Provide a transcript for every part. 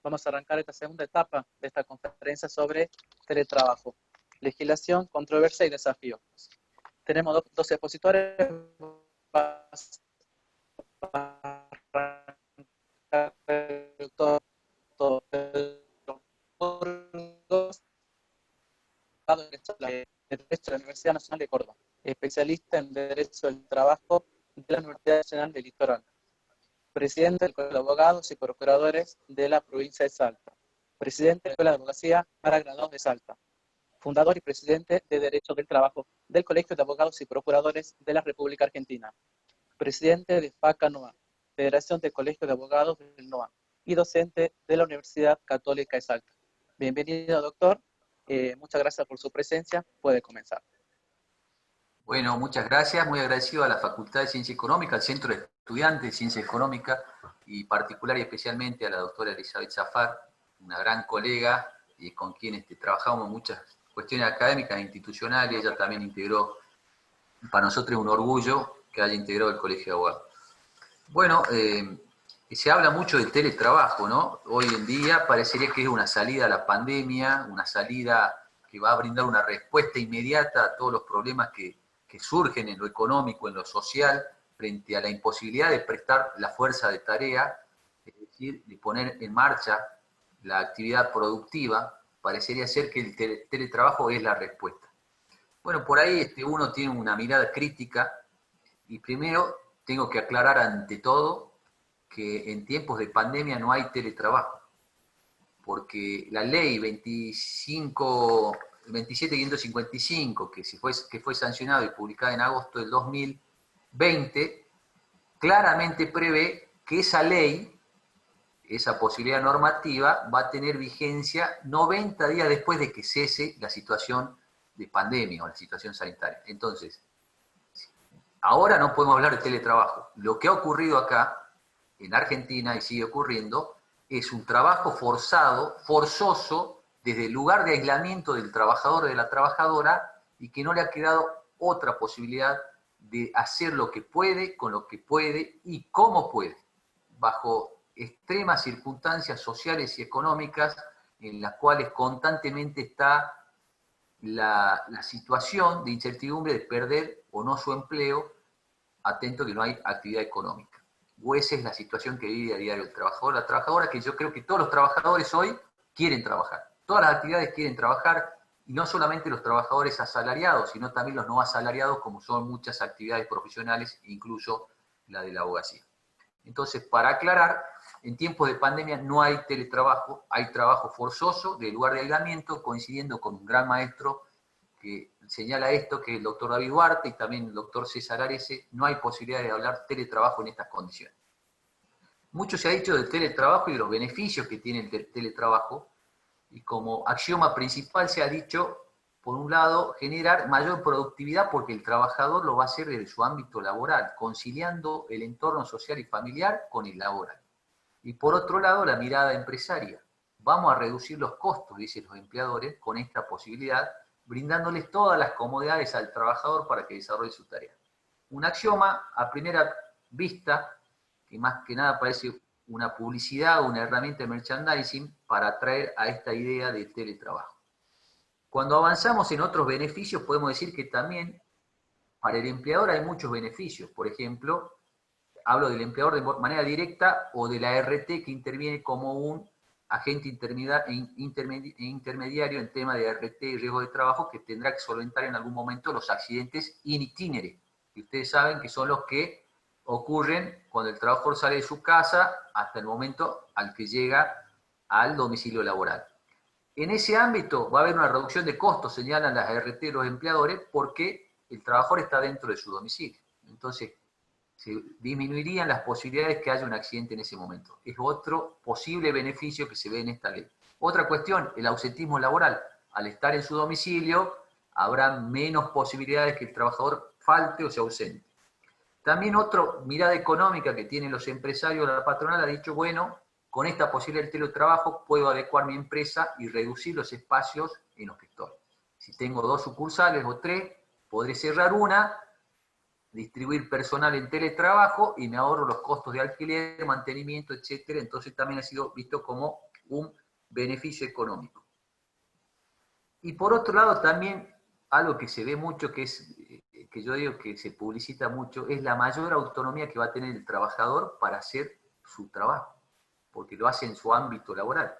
Vamos a arrancar esta segunda etapa de esta conferencia sobre teletrabajo, legislación, controversia y desafíos. Tenemos dos expositores. De Derecho de la Universidad Nacional de Córdoba, especialista en Derecho del Trabajo de la Universidad Nacional del Litoral, presidente del Colegio de Abogados y Procuradores de la provincia de Salta, presidente de la Escuela de Abogacía para Graduados de Salta, fundador y presidente de Derecho del Trabajo del Colegio de Abogados y Procuradores de la República Argentina, presidente de FACA-NOA, Federación de Colegios de Abogados del NOA, y docente de la Universidad Católica de Salta. Bienvenido, doctor. Muchas gracias por su presencia. Puede comenzar. Bueno, muchas gracias. Muy agradecido a la Facultad de Ciencia Económica, al Centro de Estudiantes de Ciencia Económica, y particular y especialmente a la doctora Elizabeth Zafar, una gran colega y con quien trabajamos en muchas cuestiones académicas e institucionales. Ella también integró, para nosotros es un orgullo que haya integrado el Colegio de Abogados. Bueno, se habla mucho del teletrabajo, ¿no? Hoy en día parecería que es una salida a la pandemia, una salida que va a brindar una respuesta inmediata a todos los problemas que surgen en lo económico, en lo social, frente a la imposibilidad de prestar la fuerza de tarea, es decir, de poner en marcha la actividad productiva. Parecería ser que el teletrabajo es la respuesta. Bueno, por ahí uno tiene una mirada crítica, y primero tengo que aclarar ante todo que en tiempos de pandemia no hay teletrabajo, porque la ley 27555, que fue sancionada y publicada en agosto del 2020, claramente prevé que esa ley, esa posibilidad normativa, va a tener vigencia 90 días después de que cese la situación de pandemia o la situación sanitaria. Entonces, ahora no podemos hablar de teletrabajo. Lo que ha ocurrido acá en Argentina, y sigue ocurriendo, es un trabajo forzoso, desde el lugar de aislamiento del trabajador o de la trabajadora, y que no le ha quedado otra posibilidad de hacer lo que puede, con lo que puede y cómo puede, bajo extremas circunstancias sociales y económicas en las cuales constantemente está la situación de incertidumbre de perder o no su empleo, atento que no hay actividad económica. O esa es la situación que vive a diario el trabajador, la trabajadora, que yo creo que todos los trabajadores hoy quieren trabajar. Todas las actividades quieren trabajar, y no solamente los trabajadores asalariados, sino también los no asalariados, como son muchas actividades profesionales, incluso la de la abogacía. Entonces, para aclarar, en tiempos de pandemia no hay teletrabajo, hay trabajo forzoso de lugar de aislamiento, coincidiendo con un gran maestro que señala esto, que es el doctor David Duarte y también el doctor César Arese. No hay posibilidad de hablar teletrabajo en estas condiciones. Mucho se ha dicho del teletrabajo y de los beneficios que tiene el teletrabajo, y como axioma principal se ha dicho, por un lado, generar mayor productividad porque el trabajador lo va a hacer desde su ámbito laboral, conciliando el entorno social y familiar con el laboral. Y por otro lado, la mirada empresaria. Vamos a reducir los costos, dicen los empleadores, con esta posibilidad, brindándoles todas las comodidades al trabajador para que desarrolle su tarea. Un axioma a primera vista, que más que nada parece una publicidad o una herramienta de merchandising para atraer a esta idea de teletrabajo. Cuando avanzamos en otros beneficios, podemos decir que también para el empleador hay muchos beneficios. Por ejemplo, hablo del empleador de manera directa o de la RT, que interviene como un agente intermediario en tema de RT y riesgo de trabajo, que tendrá que solventar en algún momento los accidentes in itinere, que ustedes saben que son los que ocurren cuando el trabajador sale de su casa hasta el momento al que llega al domicilio laboral. En ese ámbito va a haber una reducción de costos, señalan las RT de los empleadores, porque el trabajador está dentro de su domicilio. Entonces, se disminuirían las posibilidades que haya un accidente en ese momento. Es otro posible beneficio que se ve en esta ley. Otra cuestión, el ausentismo laboral. Al estar en su domicilio, habrá menos posibilidades que el trabajador falte o se ausente. También otra mirada económica que tienen los empresarios, la patronal ha dicho, bueno, con esta posibilidad del teletrabajo puedo adecuar mi empresa y reducir los espacios en los que estoy. Si tengo 2 sucursales o 3, podré cerrar una, distribuir personal en teletrabajo y me ahorro los costos de alquiler, mantenimiento, etcétera. Entonces también ha sido visto como un beneficio económico. Y por otro lado también algo que se ve mucho, que yo digo que se publicita mucho, es la mayor autonomía que va a tener el trabajador para hacer su trabajo, porque lo hace en su ámbito laboral.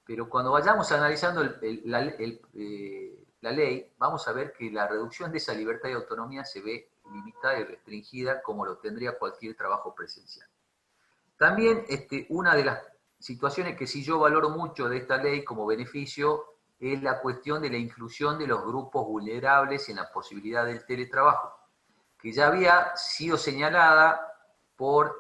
Pero cuando vayamos analizando la ley, vamos a ver que la reducción de esa libertad y autonomía se ve limitada y restringida como lo tendría cualquier trabajo presencial. También una de las situaciones que sí yo valoro mucho de esta ley como beneficio es la cuestión de la inclusión de los grupos vulnerables en la posibilidad del teletrabajo, que ya había sido señalada por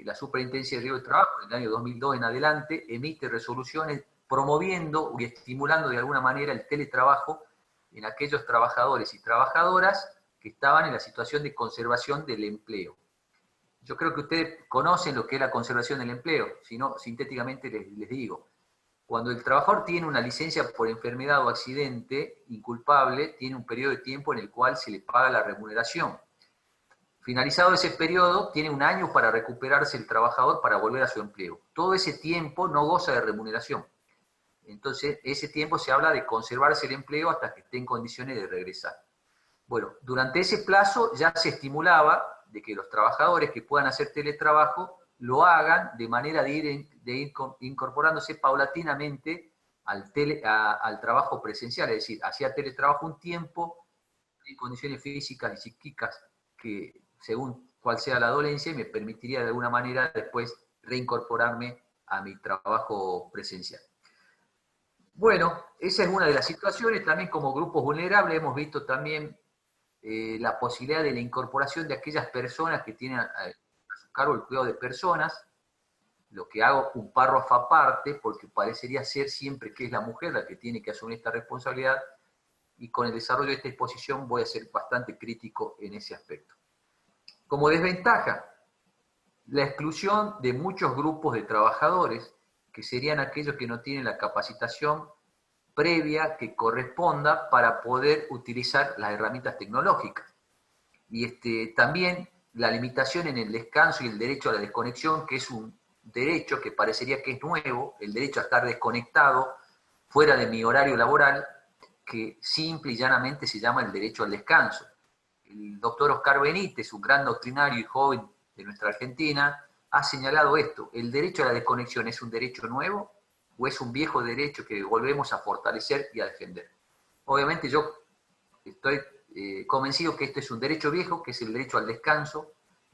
la Superintendencia de Riesgo de Trabajo en el año 2002 en adelante, emite resoluciones promoviendo y estimulando de alguna manera el teletrabajo en aquellos trabajadores y trabajadoras que estaban en la situación de conservación del empleo. Yo creo que ustedes conocen lo que es la conservación del empleo, si no, sintéticamente les digo. Cuando el trabajador tiene una licencia por enfermedad o accidente inculpable, tiene un periodo de tiempo en el cual se le paga la remuneración. Finalizado ese periodo, tiene un año para recuperarse el trabajador para volver a su empleo. Todo ese tiempo no goza de remuneración. Entonces, ese tiempo se habla de conservarse el empleo hasta que esté en condiciones de regresar. Bueno, durante ese plazo ya se estimulaba de que los trabajadores que puedan hacer teletrabajo lo hagan de manera de ir incorporándose paulatinamente al trabajo presencial, es decir, hacía teletrabajo un tiempo en condiciones físicas y psíquicas que, según cuál sea la dolencia, me permitiría de alguna manera después reincorporarme a mi trabajo presencial. Bueno, esa es una de las situaciones. También como grupos vulnerables hemos visto también la posibilidad de la incorporación de aquellas personas que tienen a su cargo el cuidado de personas, lo que hago un párrafo aparte, porque parecería ser siempre que es la mujer la que tiene que asumir esta responsabilidad, y con el desarrollo de esta exposición voy a ser bastante crítico en ese aspecto. Como desventaja, la exclusión de muchos grupos de trabajadores, que serían aquellos que no tienen la capacitación previa que corresponda para poder utilizar las herramientas tecnológicas. Y también la limitación en el descanso y el derecho a la desconexión, que es un derecho que parecería que es nuevo, el derecho a estar desconectado fuera de mi horario laboral, que simple y llanamente se llama el derecho al descanso. El doctor Oscar Benítez, un gran doctrinario y joven de nuestra Argentina, ha señalado esto: el derecho a la desconexión es un derecho nuevo o es un viejo derecho que volvemos a fortalecer y a defender. Obviamente yo estoy convencido que este es un derecho viejo, que es el derecho al descanso,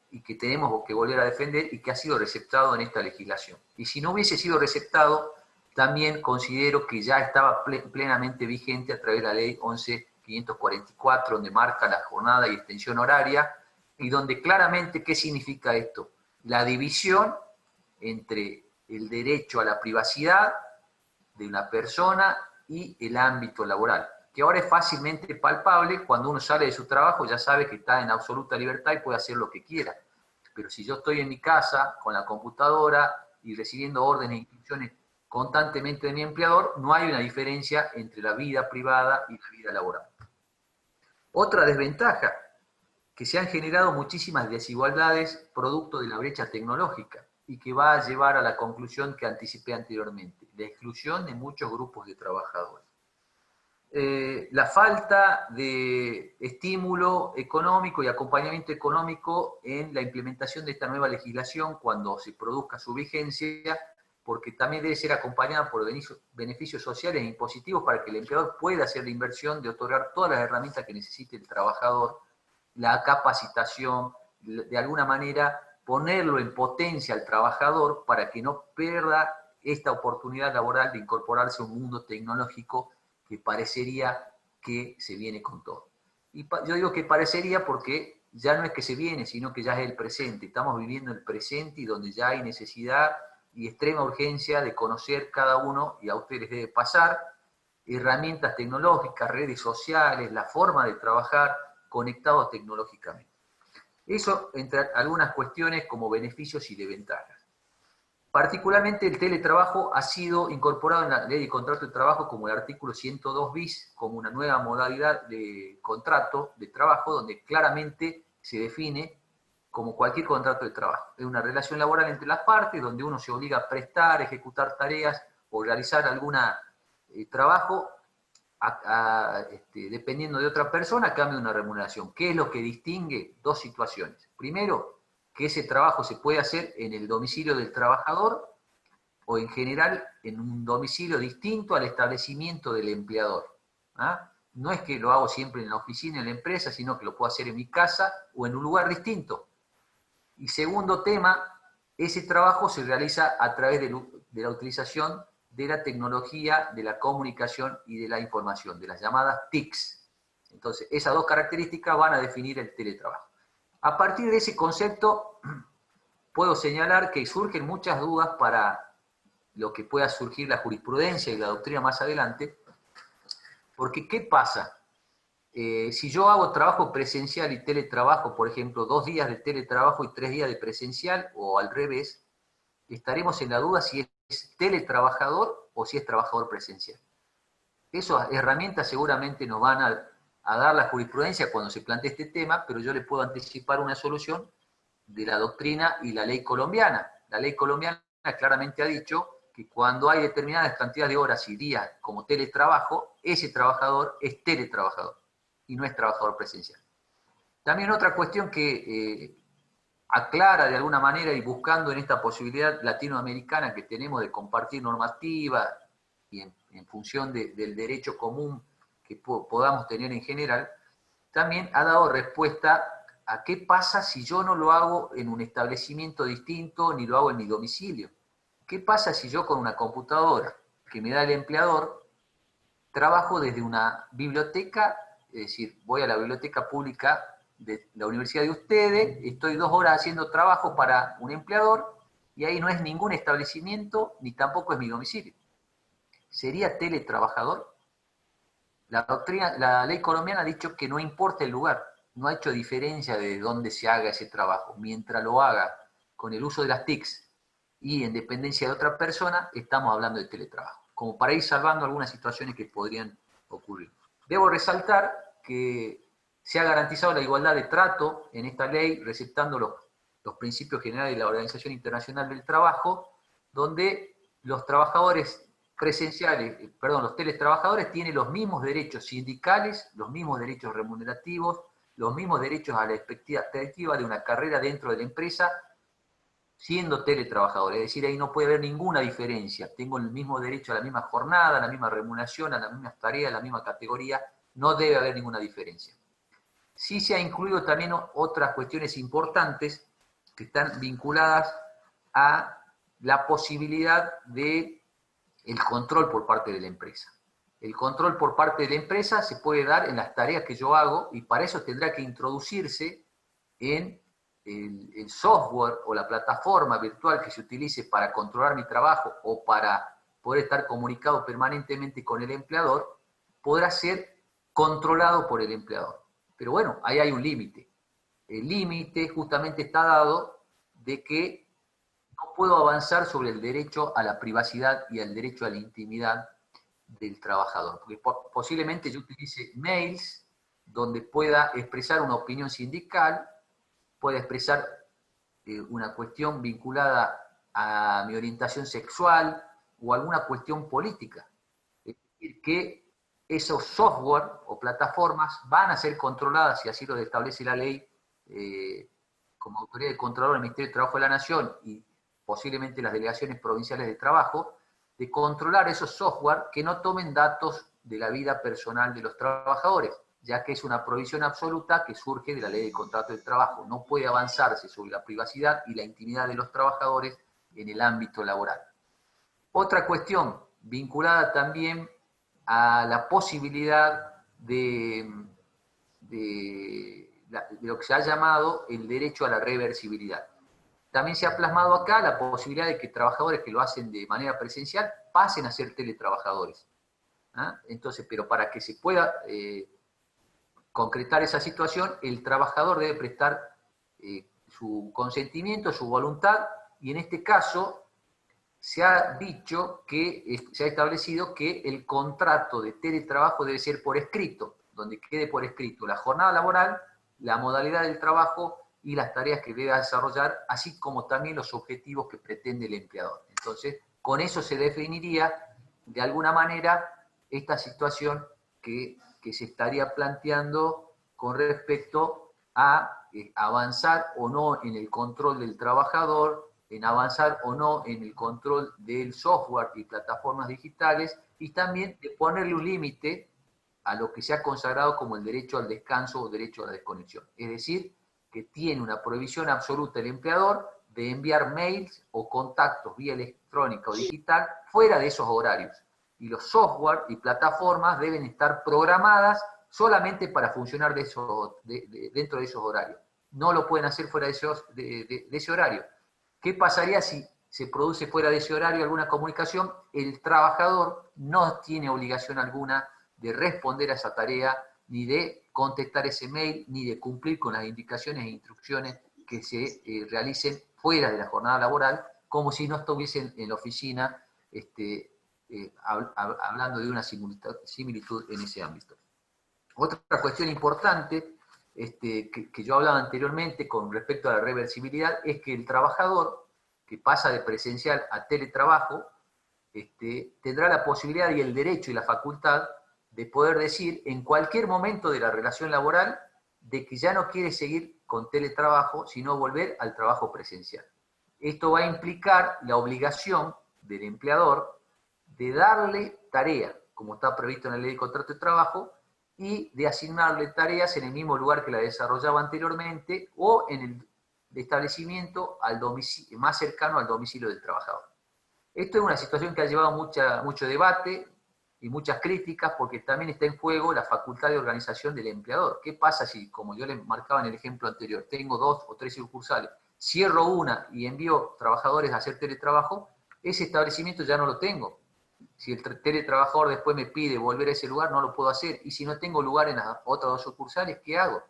y que tenemos que volver a defender y que ha sido receptado en esta legislación. Y si no hubiese sido receptado, también considero que ya estaba plenamente vigente a través de la ley 11.544, donde marca la jornada y extensión horaria, y donde claramente, ¿qué significa esto? La división entre el derecho a la privacidad de una persona y el ámbito laboral, que ahora es fácilmente palpable. Cuando uno sale de su trabajo ya sabe que está en absoluta libertad y puede hacer lo que quiera. Pero si yo estoy en mi casa con la computadora y recibiendo órdenes e instrucciones constantemente de mi empleador, no hay una diferencia entre la vida privada y la vida laboral. Otra desventaja, que se han generado muchísimas desigualdades producto de la brecha tecnológica y que va a llevar a la conclusión que anticipé anteriormente, la exclusión de muchos grupos de trabajadores. La falta de estímulo económico y acompañamiento económico en la implementación de esta nueva legislación cuando se produzca su vigencia, porque también debe ser acompañada por beneficios sociales e impositivos para que el empleador pueda hacer la inversión de otorgar todas las herramientas que necesite el trabajador, la capacitación, de alguna manera ponerlo en potencia al trabajador para que no pierda esta oportunidad laboral de incorporarse a un mundo tecnológico que parecería que se viene con todo. Y yo digo que parecería porque ya no es que se viene, sino que ya es el presente. Estamos viviendo el presente y donde ya hay necesidad y extrema urgencia de conocer cada uno, y a ustedes les debe pasar, herramientas tecnológicas, redes sociales, la forma de trabajar conectados tecnológicamente. Eso entre algunas cuestiones como beneficios y desventajas. Particularmente el teletrabajo ha sido incorporado en la ley de contrato de trabajo como el artículo 102 bis, como una nueva modalidad de contrato de trabajo donde claramente se define como cualquier contrato de trabajo. Es una relación laboral entre las partes donde uno se obliga a prestar, ejecutar tareas o realizar algún trabajo dependiendo de otra persona, cambia una remuneración. ¿Qué es lo que distingue dos situaciones? Primero, que ese trabajo se puede hacer en el domicilio del trabajador o en general en un domicilio distinto al establecimiento del empleador. ¿Ah? No es que lo hago siempre en la oficina, en la empresa, sino que lo puedo hacer en mi casa o en un lugar distinto. Y segundo tema, ese trabajo se realiza a través de la utilización de la tecnología, de la comunicación y de la información, de las llamadas TICs. Entonces, esas dos características van a definir el teletrabajo. A partir de ese concepto, puedo señalar que surgen muchas dudas para lo que pueda surgir la jurisprudencia y la doctrina más adelante, porque ¿qué pasa? Si yo hago trabajo presencial y teletrabajo, por ejemplo, 2 días de teletrabajo y 3 días de presencial, o al revés, estaremos en la duda si es teletrabajador o si es trabajador presencial. Esas herramientas seguramente nos van a dar la jurisprudencia cuando se plantee este tema, pero yo le puedo anticipar una solución de la doctrina y la ley colombiana. La ley colombiana claramente ha dicho que cuando hay determinadas cantidades de horas y días como teletrabajo, ese trabajador es teletrabajador y no es trabajador presencial. También otra cuestión que aclara de alguna manera y buscando en esta posibilidad latinoamericana que tenemos de compartir normativa y en función del derecho común que podamos tener en general, también ha dado respuesta a qué pasa si yo no lo hago en un establecimiento distinto ni lo hago en mi domicilio. ¿Qué pasa si yo con una computadora que me da el empleador trabajo desde una biblioteca, es decir, voy a la biblioteca pública de la universidad de ustedes, estoy 2 horas haciendo trabajo para un empleador y ahí no es ningún establecimiento ni tampoco es mi domicilio? ¿Sería teletrabajador? La ley colombiana ha dicho que no importa el lugar, no ha hecho diferencia de dónde se haga ese trabajo. Mientras lo haga con el uso de las TICs y en dependencia de otra persona, estamos hablando de teletrabajo, como para ir salvando algunas situaciones que podrían ocurrir. Debo resaltar que se ha garantizado la igualdad de trato en esta ley, respetando los principios generales de la Organización Internacional del Trabajo, donde los trabajadores presenciales, los teletrabajadores tienen los mismos derechos sindicales, los mismos derechos remunerativos, los mismos derechos a la expectativa de una carrera dentro de la empresa, siendo teletrabajadores. Es decir, ahí no puede haber ninguna diferencia. Tengo el mismo derecho a la misma jornada, a la misma remuneración, a las mismas tareas, a la misma categoría. No debe haber ninguna diferencia. Sí se ha incluido también otras cuestiones importantes que están vinculadas a la posibilidad de el control por parte de la empresa. El control por parte de la empresa se puede dar en las tareas que yo hago y para eso tendrá que introducirse en el software o la plataforma virtual que se utilice para controlar mi trabajo o para poder estar comunicado permanentemente con el empleador, podrá ser controlado por el empleador. Pero bueno, ahí hay un límite. El límite justamente está dado de que no puedo avanzar sobre el derecho a la privacidad y al derecho a la intimidad del trabajador. Porque posiblemente yo utilice mails donde pueda expresar una opinión sindical, pueda expresar una cuestión vinculada a mi orientación sexual o alguna cuestión política. Es decir, que esos software o plataformas van a ser controladas, si así lo establece la ley, como autoridad de controlador del Ministerio de Trabajo de la Nación y posiblemente las delegaciones provinciales de trabajo, de controlar esos software que no tomen datos de la vida personal de los trabajadores, ya que es una provisión absoluta que surge de la ley de contrato de trabajo. No puede avanzarse sobre la privacidad y la intimidad de los trabajadores en el ámbito laboral. Otra cuestión vinculada también a la posibilidad de lo que se ha llamado el derecho a la reversibilidad. También se ha plasmado acá la posibilidad de que trabajadores que lo hacen de manera presencial pasen a ser teletrabajadores. ¿Ah? Entonces, pero para que se pueda concretar esa situación, el trabajador debe prestar su consentimiento, su voluntad, y en este caso se ha dicho que, se ha establecido que el contrato de teletrabajo debe ser por escrito, donde quede por escrito la jornada laboral, la modalidad del trabajo y las tareas que debe desarrollar, así como también los objetivos que pretende el empleador. Entonces, con eso se definiría, de alguna manera, esta situación que se estaría planteando con respecto a avanzar o no en el control del trabajador, en avanzar o no en el control del software y plataformas digitales, y también de ponerle un límite a lo que se ha consagrado como el derecho al descanso o derecho a la desconexión. Es decir, que tiene una prohibición absoluta el empleador de enviar mails o contactos vía electrónica o digital fuera de esos horarios. Y los software y plataformas deben estar programadas solamente para funcionar dentro de esos horarios. No lo pueden hacer fuera de ese horario. ¿Qué pasaría si se produce fuera de ese horario alguna comunicación? El trabajador no tiene obligación alguna de responder a esa tarea, ni de contestar ese mail, ni de cumplir con las indicaciones e instrucciones que se realicen fuera de la jornada laboral, como si no estuviesen en la oficina hablando de una similitud en ese ámbito. Otra cuestión importante que yo hablaba anteriormente con respecto a la reversibilidad es que el trabajador que pasa de presencial a teletrabajo tendrá la posibilidad y el derecho y la facultad de poder decir en cualquier momento de la relación laboral de que ya no quiere seguir con teletrabajo, sino volver al trabajo presencial. Esto va a implicar la obligación del empleador de darle tarea, como está previsto en la ley de contrato de trabajo, y de asignarle tareas en el mismo lugar que la desarrollaba anteriormente o en el establecimiento más cercano al domicilio del trabajador. Esto es una situación que ha llevado mucho debate y muchas críticas porque también está en juego la facultad de organización del empleador. ¿Qué pasa si, como yo les marcaba en el ejemplo anterior, tengo 2 o 3 sucursales, cierro una y envío trabajadores a hacer teletrabajo? Ese establecimiento ya no lo tengo. Si el teletrabajador después me pide volver a ese lugar, no lo puedo hacer. Y si no tengo lugar en las otras 2 sucursales, ¿qué hago?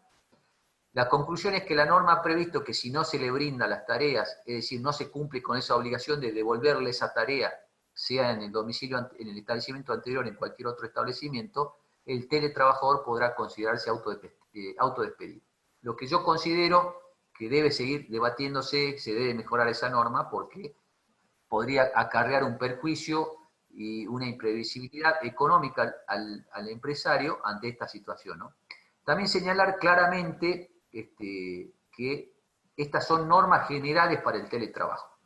La conclusión es que la norma ha previsto que si no se le brindan las tareas, es decir, no se cumple con esa obligación de devolverle esa tarea, sea en el domicilio, en el establecimiento anterior, en cualquier otro establecimiento, el teletrabajador podrá considerarse autodespedido. Lo que yo considero que debe seguir debatiéndose, se debe mejorar esa norma porque podría acarrear un perjuicio y una imprevisibilidad económica al empresario ante esta situación, ¿no? También señalar claramente que estas son normas generales para el teletrabajo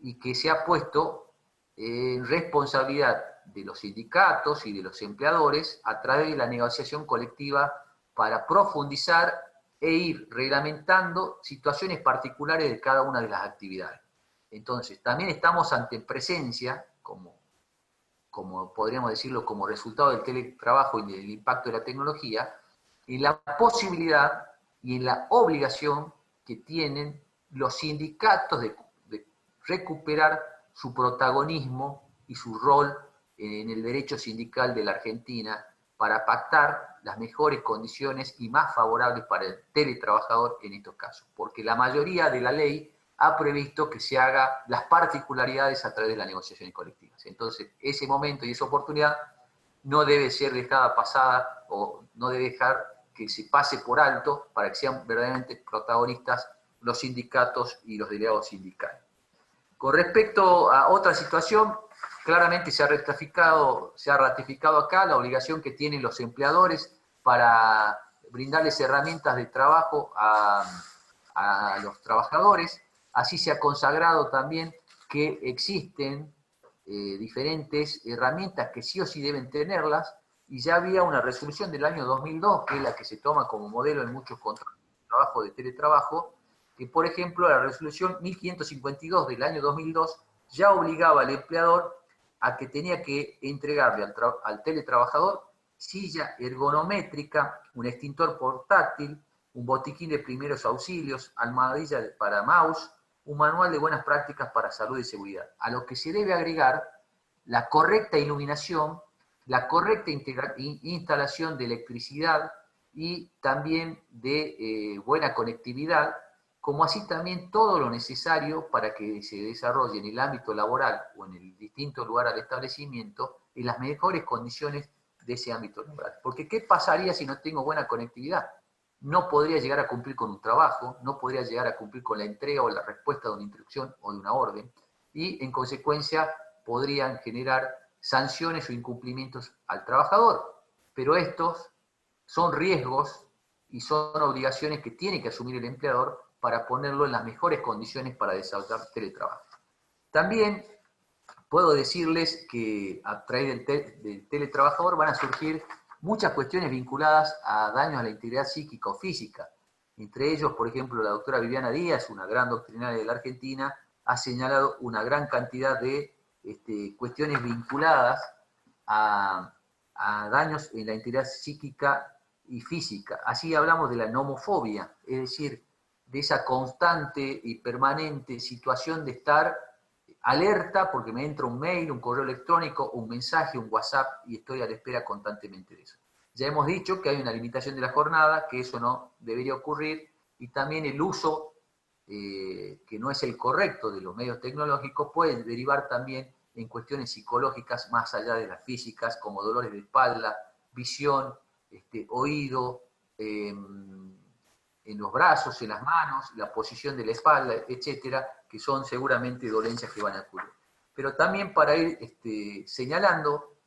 y que se ha puesto en responsabilidad de los sindicatos y de los empleadores a través de la negociación colectiva para profundizar e ir reglamentando situaciones particulares de cada una de las actividades. Entonces, también estamos ante presencia, como podríamos decirlo, como resultado del teletrabajo y del impacto de la tecnología, en la posibilidad y en la obligación que tienen los sindicatos de recuperar su protagonismo y su rol en el derecho sindical de la Argentina para pactar las mejores condiciones y más favorables para el teletrabajador en estos casos. Porque la mayoría de la ley ha previsto que se haga las particularidades a través de las negociaciones colectivas. Entonces, ese momento y esa oportunidad no debe ser dejada pasada o no debe dejar que se pase por alto para que sean verdaderamente protagonistas los sindicatos y los delegados sindicales. Con respecto a otra situación, claramente se ha ratificado acá la obligación que tienen los empleadores para brindarles herramientas de trabajo a los trabajadores. Así se ha consagrado también que existen diferentes herramientas que sí o sí deben tenerlas, y ya había una resolución del año 2002, que es la que se toma como modelo en muchos contratos de trabajo, de teletrabajo, que por ejemplo la resolución 1552 del año 2002 ya obligaba al empleador a que tenía que entregarle al teletrabajador silla ergonométrica, un extintor portátil, un botiquín de primeros auxilios, almohadilla para mouse, un manual de buenas prácticas para salud y seguridad, a lo que se debe agregar la correcta iluminación, la correcta instalación de electricidad y también de buena conectividad, como así también todo lo necesario para que se desarrolle en el ámbito laboral o en el distinto lugar al establecimiento en las mejores condiciones de ese ámbito laboral. Porque ¿qué pasaría si no tengo buena conectividad? no podría llegar a cumplir con un trabajo, no podría llegar a cumplir con la entrega o la respuesta de una instrucción o de una orden, y en consecuencia podrían generar sanciones o incumplimientos al trabajador. Pero estos son riesgos y son obligaciones que tiene que asumir el empleador para ponerlo en las mejores condiciones para desarrollar teletrabajo. También puedo decirles que a través del teletrabajador van a surgir muchas cuestiones vinculadas a daños a la integridad psíquica o física. Entre ellos, por ejemplo, la doctora Viviana Díaz, una gran doctrinaria de la Argentina, ha señalado una gran cantidad de cuestiones vinculadas a daños en la integridad psíquica y física. Así hablamos de la nomofobia, es decir, de esa constante y permanente situación de estar alerta porque me entra un mail, un correo electrónico, un mensaje, un WhatsApp y estoy a la espera constantemente de eso. Ya hemos dicho que hay una limitación de la jornada, que eso no debería ocurrir, y también el uso, que no es el correcto de los medios tecnológicos, puede derivar también en cuestiones psicológicas más allá de las físicas, como dolores de espalda, visión, oído, en los brazos, en las manos, la posición de la espalda, etcétera, que son seguramente dolencias que van a ocurrir. Pero también para ir señalando,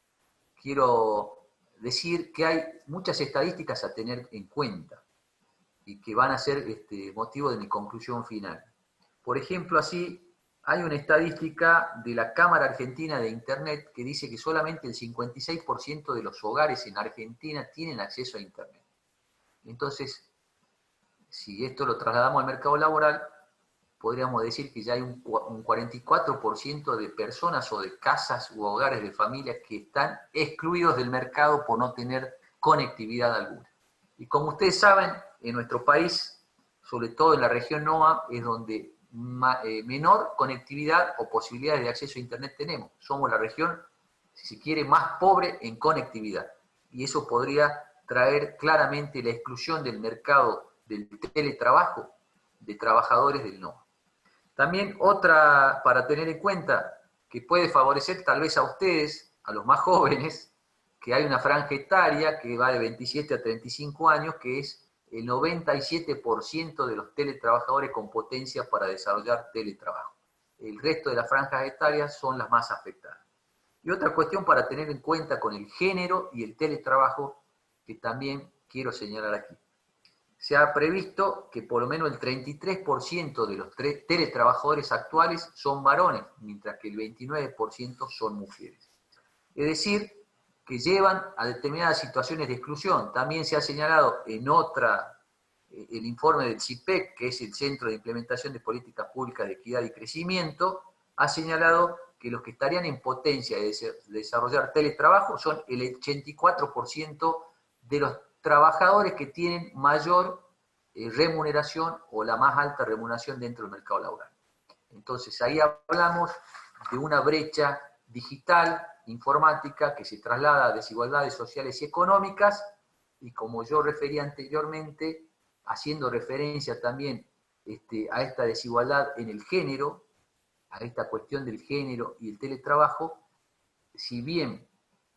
quiero decir que hay muchas estadísticas a tener en cuenta y que van a ser motivo de mi conclusión final. Por ejemplo, así hay una estadística de la Cámara Argentina de Internet que dice que solamente el 56% de los hogares en Argentina tienen acceso a Internet. Entonces, si esto lo trasladamos al mercado laboral, podríamos decir que ya hay un 44% de personas o de casas u hogares de familias que están excluidos del mercado por no tener conectividad alguna. Y como ustedes saben, en nuestro país, sobre todo en la región NOA, es donde menor conectividad o posibilidades de acceso a Internet tenemos. Somos la región, si se quiere, más pobre en conectividad. Y eso podría traer claramente la exclusión del mercado del teletrabajo de trabajadores del NOA. También otra para tener en cuenta que puede favorecer tal vez a ustedes, a los más jóvenes, que hay una franja etaria que va de 27 a 35 años, que es el 97% de los teletrabajadores con potencia para desarrollar teletrabajo. El resto de las franjas etarias son las más afectadas. Y otra cuestión para tener en cuenta con el género y el teletrabajo, que también quiero señalar aquí. Se ha previsto que por lo menos el 33% de los teletrabajadores actuales son varones, mientras que el 29% son mujeres. Es decir, que llevan a determinadas situaciones de exclusión. También se ha señalado en el informe del CIPEC, que es el Centro de Implementación de Políticas Públicas de Equidad y Crecimiento, ha señalado que los que estarían en potencia de desarrollar teletrabajo son el 84% de los trabajadores que tienen mayor remuneración o la más alta remuneración dentro del mercado laboral. Entonces ahí hablamos de una brecha digital, informática, que se traslada a desigualdades sociales y económicas, y como yo refería anteriormente, haciendo referencia también a esta desigualdad en el género, a esta cuestión del género y el teletrabajo, si bien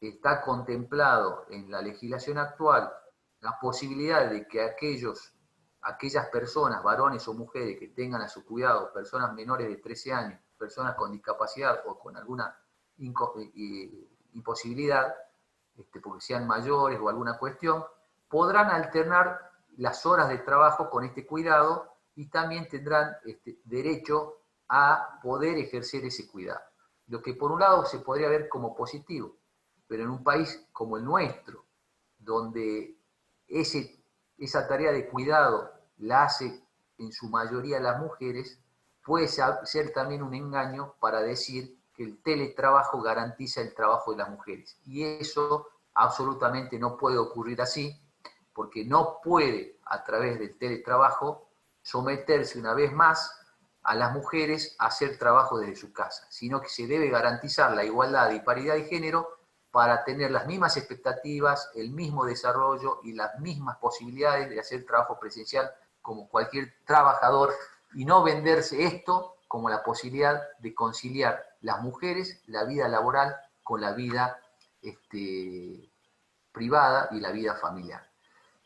está contemplado en la legislación actual la posibilidad de que aquellas personas, varones o mujeres que tengan a su cuidado personas menores de 13 años, personas con discapacidad o con alguna imposibilidad, porque sean mayores o alguna cuestión, podrán alternar las horas de trabajo con este cuidado y también tendrán derecho a poder ejercer ese cuidado. Lo que por un lado se podría ver como positivo, pero en un país como el nuestro, donde esa tarea de cuidado la hace en su mayoría las mujeres, puede ser también un engaño para decir que el teletrabajo garantiza el trabajo de las mujeres. Y eso absolutamente no puede ocurrir así, porque no puede, a través del teletrabajo, someterse una vez más a las mujeres a hacer trabajo desde su casa, sino que se debe garantizar la igualdad y paridad de género para tener las mismas expectativas, el mismo desarrollo y las mismas posibilidades de hacer trabajo presencial como cualquier trabajador, y no venderse esto como la posibilidad de conciliar las mujeres la vida laboral con la vida privada y la vida familiar.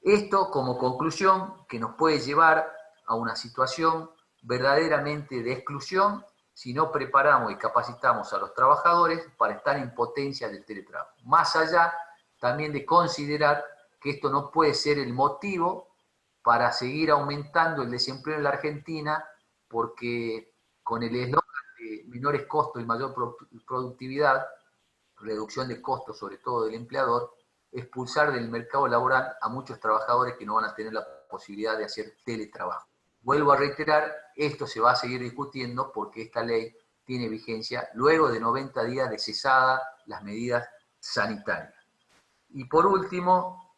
Esto como conclusión que nos puede llevar a una situación verdaderamente de exclusión si no preparamos y capacitamos a los trabajadores para estar en potencia del teletrabajo. Más allá también de considerar que esto no puede ser el motivo para seguir aumentando el desempleo en la Argentina, porque con el eslogan de menores costos y mayor productividad, reducción de costos sobre todo del empleador, expulsar del mercado laboral a muchos trabajadores que no van a tener la posibilidad de hacer teletrabajo. Vuelvo a reiterar, esto se va a seguir discutiendo porque esta ley tiene vigencia luego de 90 días de cesada las medidas sanitarias. Y por último,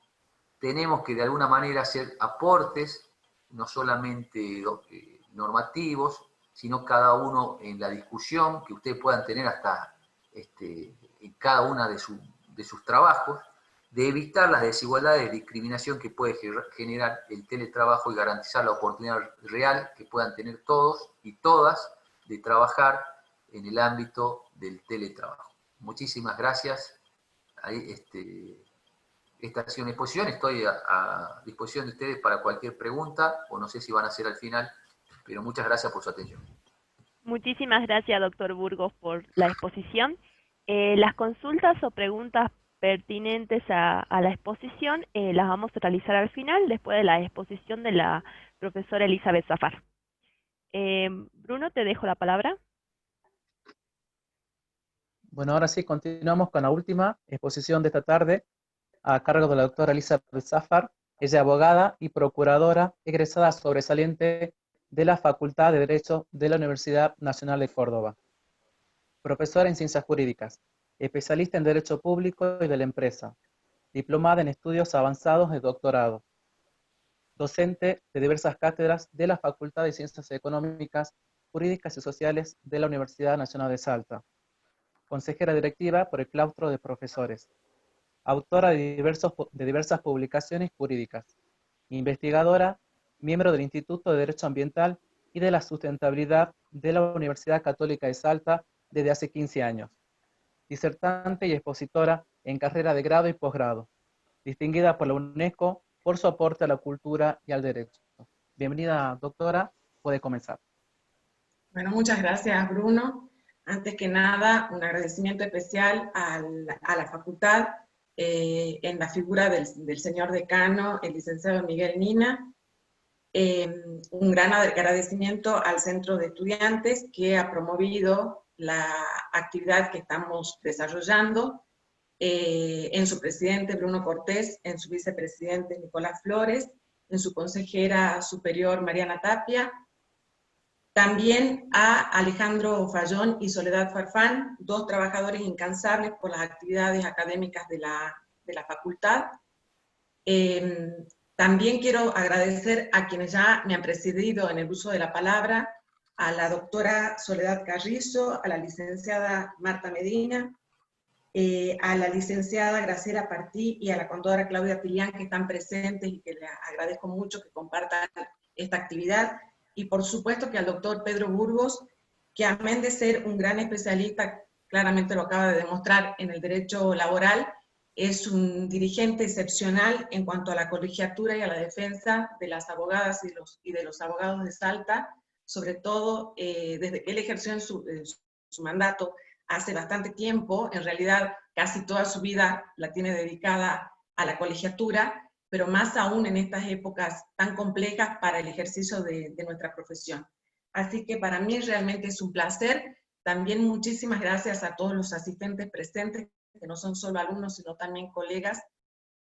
tenemos que de alguna manera hacer aportes, no solamente normativos, sino cada uno en la discusión que ustedes puedan tener hasta en cada una de sus trabajos, de evitar las desigualdades de discriminación que puede generar el teletrabajo y garantizar la oportunidad real que puedan tener todos y todas de trabajar en el ámbito del teletrabajo. Muchísimas gracias. Esta ha sido una exposición, estoy a disposición de ustedes para cualquier pregunta, o no sé si van a hacer al final, pero muchas gracias por su atención. Muchísimas gracias, doctor Burgos, por la exposición. Las consultas o preguntas pertinentes a la exposición las vamos a realizar al final, después de la exposición de la profesora Elizabeth Zafar. Bruno, te dejo la palabra. Bueno, ahora sí, continuamos con la última exposición de esta tarde, a cargo de la doctora Elizabeth Zafar. Ella es abogada y procuradora egresada sobresaliente de la Facultad de Derecho de la Universidad Nacional de Córdoba. Profesora en Ciencias Jurídicas, especialista en Derecho Público y de la Empresa, diplomada en Estudios Avanzados de Doctorado, docente de diversas cátedras de la Facultad de Ciencias Económicas, Jurídicas y Sociales de la Universidad Nacional de Salta, consejera directiva por el claustro de profesores, autora de diversas publicaciones jurídicas, investigadora, miembro del Instituto de Derecho Ambiental y de la Sustentabilidad de la Universidad Católica de Salta desde hace 15 años, disertante y expositora en carrera de grado y posgrado, distinguida por la UNESCO por su aporte a la cultura y al derecho. Bienvenida, doctora, puede comenzar. Bueno, muchas gracias, Bruno. Antes que nada, un agradecimiento especial a la facultad en la figura del señor decano, el licenciado Miguel Nina. Un gran agradecimiento al Centro de Estudiantes que ha promovido la actividad que estamos desarrollando, en su presidente Bruno Cortés, en su vicepresidente Nicolás Flores, en su consejera superior Mariana Tapia, también a Alejandro Fallón y Soledad Farfán, dos trabajadores incansables por las actividades académicas de la facultad. También quiero agradecer a quienes ya me han precedido en el uso de la palabra, a la doctora Soledad Carrizo, a la licenciada Marta Medina, a la licenciada Graciela Partí y a la contadora Claudia Pilián, que están presentes y que les agradezco mucho que compartan esta actividad. Y por supuesto que al doctor Pedro Burgos, que amén de ser un gran especialista, claramente lo acaba de demostrar en el derecho laboral, es un dirigente excepcional en cuanto a la colegiatura y a la defensa de las abogadas y de los abogados de Salta, sobre todo desde que él ejerció en su mandato hace bastante tiempo. En realidad casi toda su vida la tiene dedicada a la colegiatura, pero más aún en estas épocas tan complejas para el ejercicio de nuestra profesión. Así que para mí realmente es un placer. También muchísimas gracias a todos los asistentes presentes, que no son solo alumnos, sino también colegas.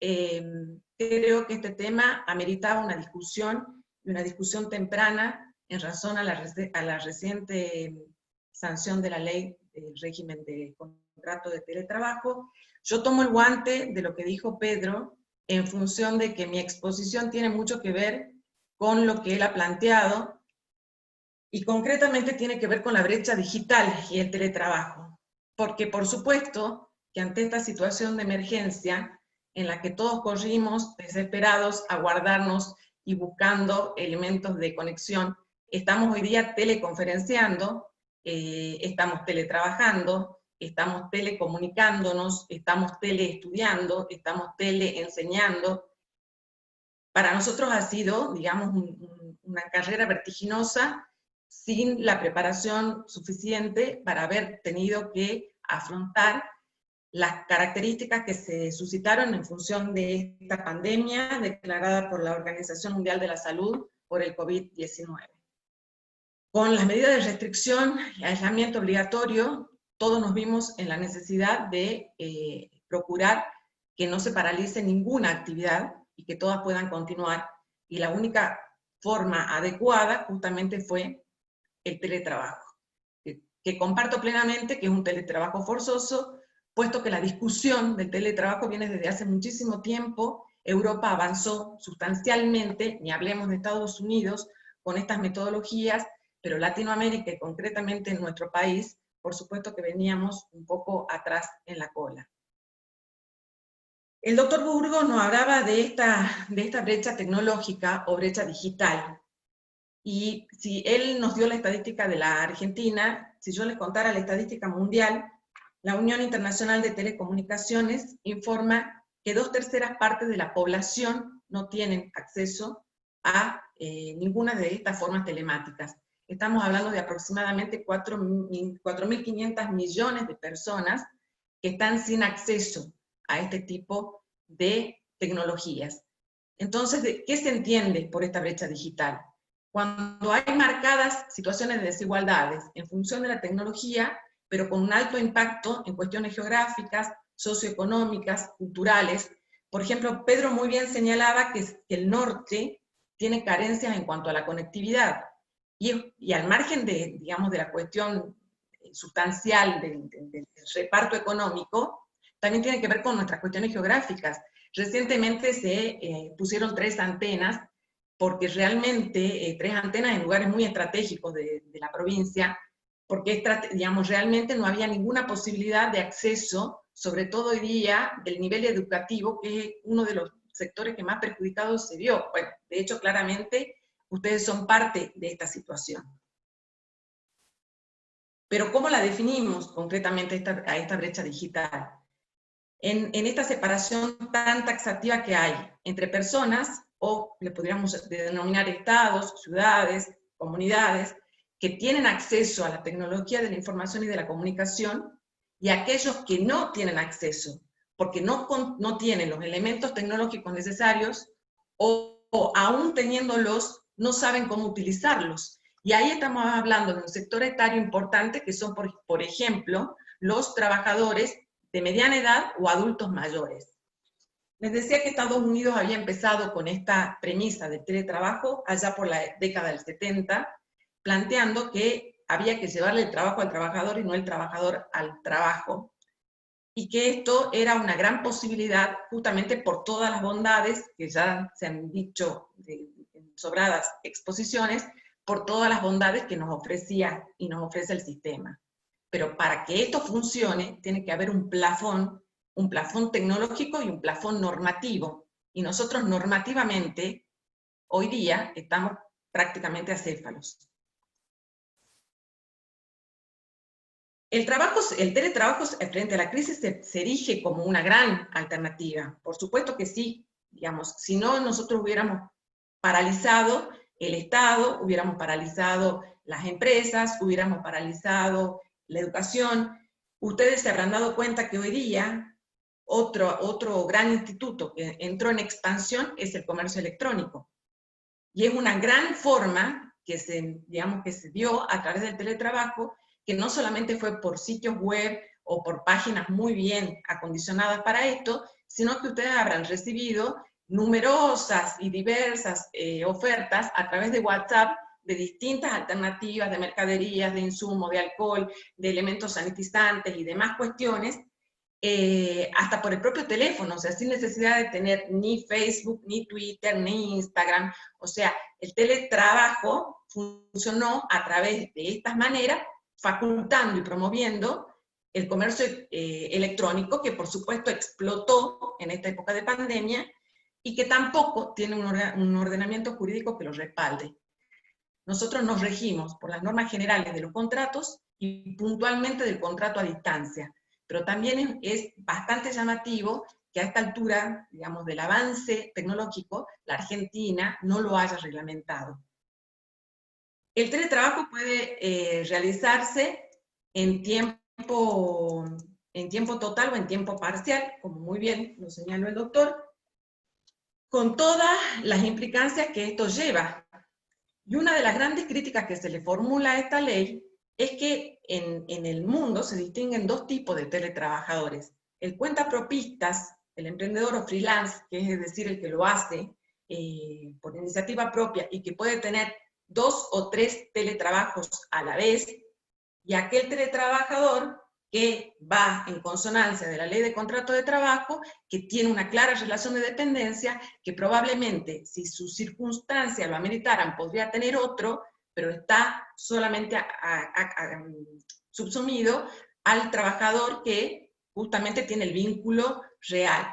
Creo que este tema ameritaba una discusión temprana en razón a la reciente sanción de la ley del régimen de contrato de teletrabajo. Yo tomo el guante de lo que dijo Pedro, en función de que mi exposición tiene mucho que ver con lo que él ha planteado, y concretamente tiene que ver con la brecha digital y el teletrabajo. Porque por supuesto que ante esta situación de emergencia, en la que todos corrimos desesperados a guardarnos y buscando elementos de conexión, estamos hoy día teleconferenciando, estamos teletrabajando, estamos telecomunicándonos, estamos teleestudiando, estamos teleenseñando, para nosotros ha sido, digamos, una carrera vertiginosa, sin la preparación suficiente para haber tenido que afrontar las características que se suscitaron en función de esta pandemia declarada por la Organización Mundial de la Salud por el COVID-19. Con las medidas de restricción y aislamiento obligatorio, todos nos vimos en la necesidad de procurar que no se paralice ninguna actividad y que todas puedan continuar, y la única forma adecuada justamente fue el teletrabajo, que comparto plenamente que es un teletrabajo forzoso, puesto que la discusión del teletrabajo viene desde hace muchísimo tiempo. Europa avanzó sustancialmente, ni hablemos de Estados Unidos, con estas metodologías, pero Latinoamérica y concretamente en nuestro país, por supuesto que veníamos un poco atrás en la cola. El doctor Burgos nos hablaba de esta brecha tecnológica o brecha digital. Y si él nos dio la estadística de la Argentina, si yo les contara la estadística mundial, la Unión Internacional de Telecomunicaciones informa que 2/3 partes de la población no tienen acceso a ninguna de estas formas telemáticas. Estamos hablando de aproximadamente 4.500 millones de personas que están sin acceso a este tipo de tecnologías. Entonces, ¿qué se entiende por esta brecha digital? Cuando hay marcadas situaciones de desigualdades en función de la tecnología, pero con un alto impacto en cuestiones geográficas, socioeconómicas, culturales. Por ejemplo, Pedro muy bien señalaba que el norte tiene carencias en cuanto a la conectividad, y al margen de, digamos, de la cuestión sustancial del reparto económico, también tiene que ver con nuestras cuestiones geográficas. Recientemente se pusieron 3 antenas, porque realmente 3 antenas en lugares muy estratégicos de la provincia, porque digamos, realmente no había ninguna posibilidad de acceso, sobre todo hoy día, del nivel educativo, que es uno de los sectores que más perjudicados se vio. Bueno, de hecho, claramente, ustedes son parte de esta situación. Pero ¿cómo la definimos concretamente a esta brecha digital? En esta separación tan taxativa que hay entre personas, o le podríamos denominar estados, ciudades, comunidades, que tienen acceso a la tecnología de la información y de la comunicación, y aquellos que no tienen acceso, porque no tienen los elementos tecnológicos necesarios, o aún teniéndolos, no saben cómo utilizarlos. Y ahí estamos hablando de un sector etario importante, que son, por ejemplo, los trabajadores de mediana edad o adultos mayores. Les decía que Estados Unidos había empezado con esta premisa del teletrabajo allá por la década del 70, planteando que había que llevarle el trabajo al trabajador y no el trabajador al trabajo, y que esto era una gran posibilidad justamente por todas las bondades, que ya se han dicho en sobradas exposiciones, por todas las bondades que nos ofrecía y nos ofrece el sistema. Pero para que esto funcione, tiene que haber un plafón tecnológico y un plafón normativo. Y nosotros normativamente, hoy día, estamos prácticamente acéfalos. El teletrabajo frente a la crisis se erige como una gran alternativa. Por supuesto que sí, digamos, si no nosotros hubiéramos paralizado el Estado, hubiéramos paralizado las empresas, hubiéramos paralizado la educación. Ustedes se habrán dado cuenta que hoy día otro gran instituto que entró en expansión es el comercio electrónico. Y es una gran forma que se dio a través del teletrabajo, que no solamente fue por sitios web o por páginas muy bien acondicionadas para esto, sino que ustedes habrán recibido numerosas y diversas ofertas a través de WhatsApp de distintas alternativas de mercaderías, de insumos, de alcohol, de elementos sanitizantes y demás cuestiones, hasta por el propio teléfono, o sea, sin necesidad de tener ni Facebook, ni Twitter, ni Instagram. O sea, el teletrabajo funcionó a través de estas maneras, facultando y promoviendo el comercio electrónico, que por supuesto explotó en esta época de pandemia, y que tampoco tiene un ordenamiento jurídico que lo respalde. Nosotros nos regimos por las normas generales de los contratos y puntualmente del contrato a distancia. pero también es bastante llamativo que a esta altura, digamos, del avance tecnológico, la Argentina no lo haya reglamentado. El teletrabajo puede realizarse en tiempo total o en tiempo parcial, como muy bien lo señaló el doctor, con todas las implicancias que esto lleva. Y una de las grandes críticas que se le formula a esta ley es que en el mundo se distinguen dos tipos de teletrabajadores. El cuentapropistas, el emprendedor o freelance, que es decir, el que lo hace por iniciativa propia y que puede tener 2 o 3 teletrabajos a la vez, y aquel teletrabajador que va en consonancia de la ley de contrato de trabajo, que tiene una clara relación de dependencia, que probablemente, si sus circunstancias lo ameritaran, podría tener otro, pero está solamente subsumido al trabajador que justamente tiene el vínculo real.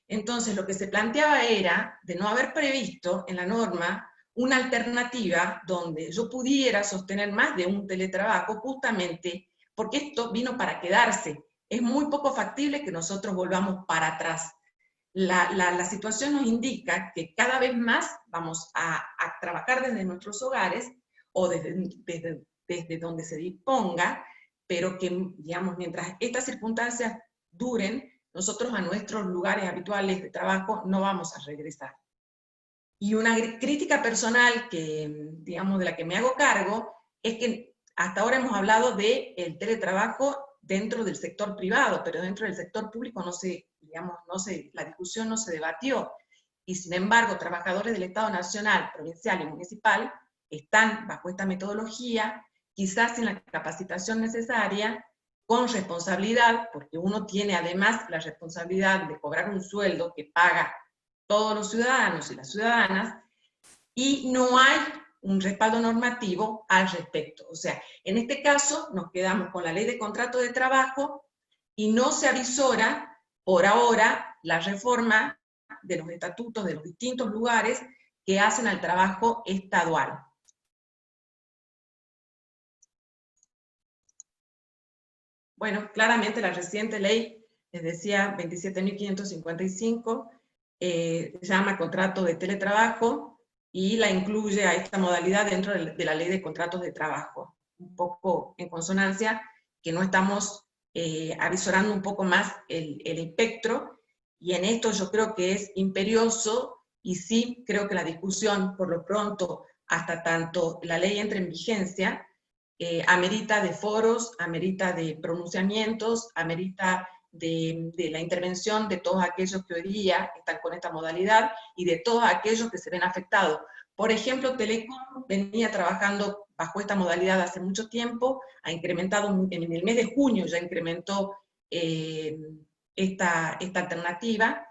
Entonces, lo que se planteaba era de no haber previsto en la norma una alternativa donde yo pudiera sostener más de un teletrabajo, justamente porque esto vino para quedarse. Es muy poco factible que nosotros volvamos para atrás. La situación nos indica que cada vez más vamos a trabajar desde nuestros hogares o desde donde se disponga, pero que, digamos, mientras estas circunstancias duren, nosotros a nuestros lugares habituales de trabajo no vamos a regresar. Y una crítica personal que, digamos, de la que me hago cargo, es que hasta ahora hemos hablado del teletrabajo dentro del sector privado, pero dentro del sector público la discusión no se debatió. Y sin embargo, trabajadores del Estado Nacional, provincial y municipal están bajo esta metodología, quizás sin la capacitación necesaria, con responsabilidad, porque uno tiene además la responsabilidad de cobrar un sueldo que paga todos los ciudadanos y las ciudadanas, y no hay un respaldo normativo al respecto. O sea, en este caso nos quedamos con la ley de contrato de trabajo y no se avisora por ahora la reforma de los estatutos de los distintos lugares que hacen al trabajo estadual. Bueno, claramente la reciente ley, les decía, 27.555, llama contrato de teletrabajo y la incluye a esta modalidad dentro de la ley de contratos de trabajo. Un poco en consonancia, que no estamos avisorando un poco más el espectro, y en esto yo creo que es imperioso, y sí creo que la discusión, por lo pronto, hasta tanto la ley entre en vigencia, amerita de foros, amerita de pronunciamientos, amerita de la intervención de todos aquellos que hoy día están con esta modalidad y de todos aquellos que se ven afectados. Por ejemplo, Telecom venía trabajando bajo esta modalidad hace mucho tiempo, ha incrementado, en el mes de junio ya incrementó esta alternativa.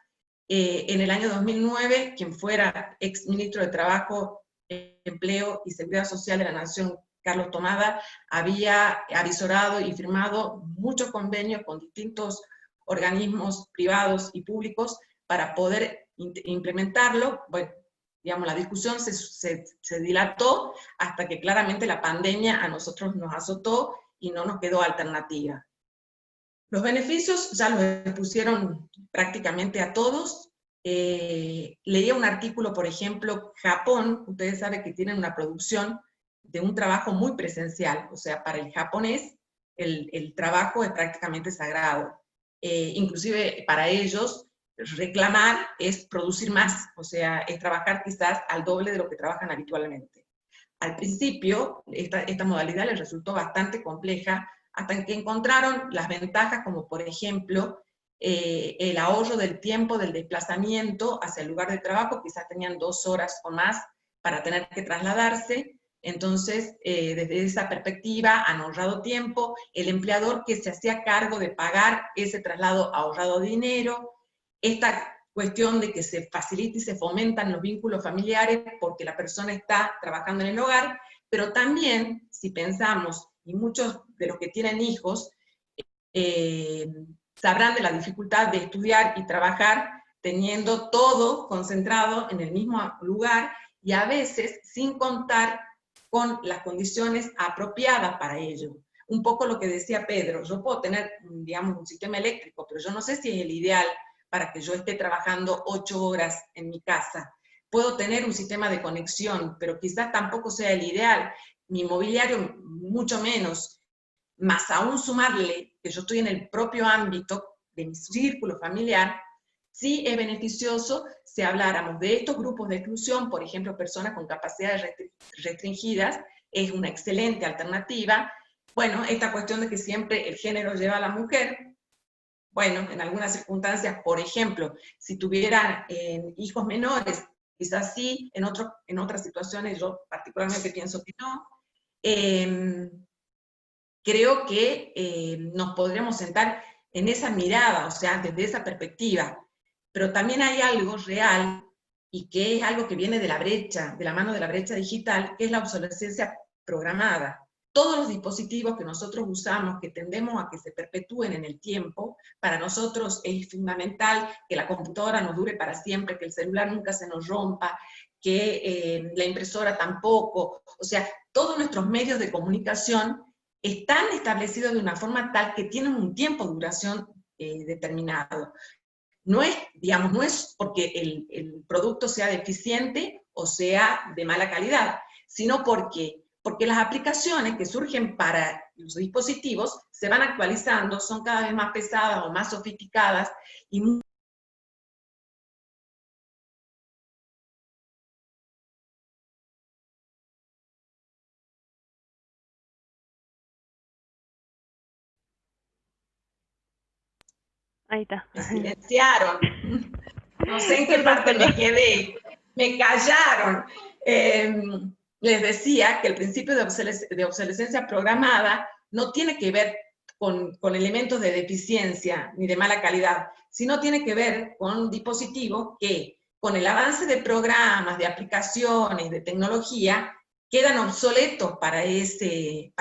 En el año 2009, quien fuera ex ministro de Trabajo, Empleo y Seguridad Social de la Nación, Carlos Tomada, había avisorado y firmado muchos convenios con distintos organismos privados y públicos para poder implementarlo. Bueno, digamos, la discusión se dilató hasta que claramente la pandemia a nosotros nos azotó y no nos quedó alternativa. Los beneficios ya los expusieron prácticamente a todos. Leía un artículo, por ejemplo, Japón, ustedes saben que tienen una producción de un trabajo muy presencial, o sea, para el japonés el trabajo es prácticamente sagrado. Inclusive para ellos reclamar es producir más, o sea, es trabajar quizás al doble de lo que trabajan habitualmente. Al principio, esta modalidad les resultó bastante compleja, hasta que encontraron las ventajas, como por ejemplo, el ahorro del tiempo del desplazamiento hacia el lugar de trabajo, quizás tenían 2 horas o más para tener que trasladarse. Entonces, desde esa perspectiva, han ahorrado tiempo, el empleador que se hacía cargo de pagar ese traslado ha ahorrado dinero, esta cuestión de que se facilita y se fomentan los vínculos familiares porque la persona está trabajando en el hogar, pero también, si pensamos, y muchos de los que tienen hijos sabrán de la dificultad de estudiar y trabajar teniendo todo concentrado en el mismo lugar, y a veces sin contar con las condiciones apropiadas para ello. un poco lo que decía Pedro. Yo puedo tener, digamos, un sistema eléctrico, pero yo no sé si es el ideal para que yo esté trabajando 8 horas en mi casa. Puedo tener un sistema de conexión, pero quizás tampoco sea el ideal. Mi mobiliario, mucho menos. Más aún sumarle que yo estoy en el propio ámbito de mi círculo familiar, sí es beneficioso si habláramos de estos grupos de exclusión, por ejemplo, personas con capacidades restringidas, es una excelente alternativa. Bueno, esta cuestión de que siempre el género lleva a la mujer, bueno, en algunas circunstancias, por ejemplo, si tuviera hijos menores, quizás sí, en otras situaciones yo particularmente pienso que no. Creo que nos podremos sentar en esa mirada, o sea, desde esa perspectiva. Pero también hay algo real, y que es algo que viene de la brecha, de la mano de la brecha digital, que es la obsolescencia programada. Todos los dispositivos que nosotros usamos, que tendemos a que se perpetúen en el tiempo, para nosotros es fundamental que la computadora nos dure para siempre, que el celular nunca se nos rompa, que la impresora tampoco. O sea, todos nuestros medios de comunicación están establecidos de una forma tal que tienen un tiempo de duración determinado. No es, digamos, no es porque el producto sea deficiente o sea de mala calidad, sino porque las aplicaciones que surgen para los dispositivos se van actualizando, son cada vez más pesadas o más sofisticadas, y Ahí está. me silenciaron. No sé en qué Perdón, parte me perdón. quedé. Me callaron. Les decía que el principio de obsolescencia programada no tiene que ver con elementos de deficiencia ni de mala calidad, sino tiene que ver con dispositivos que, con el avance de programas, de aplicaciones, de tecnología, quedan obsoletos para ese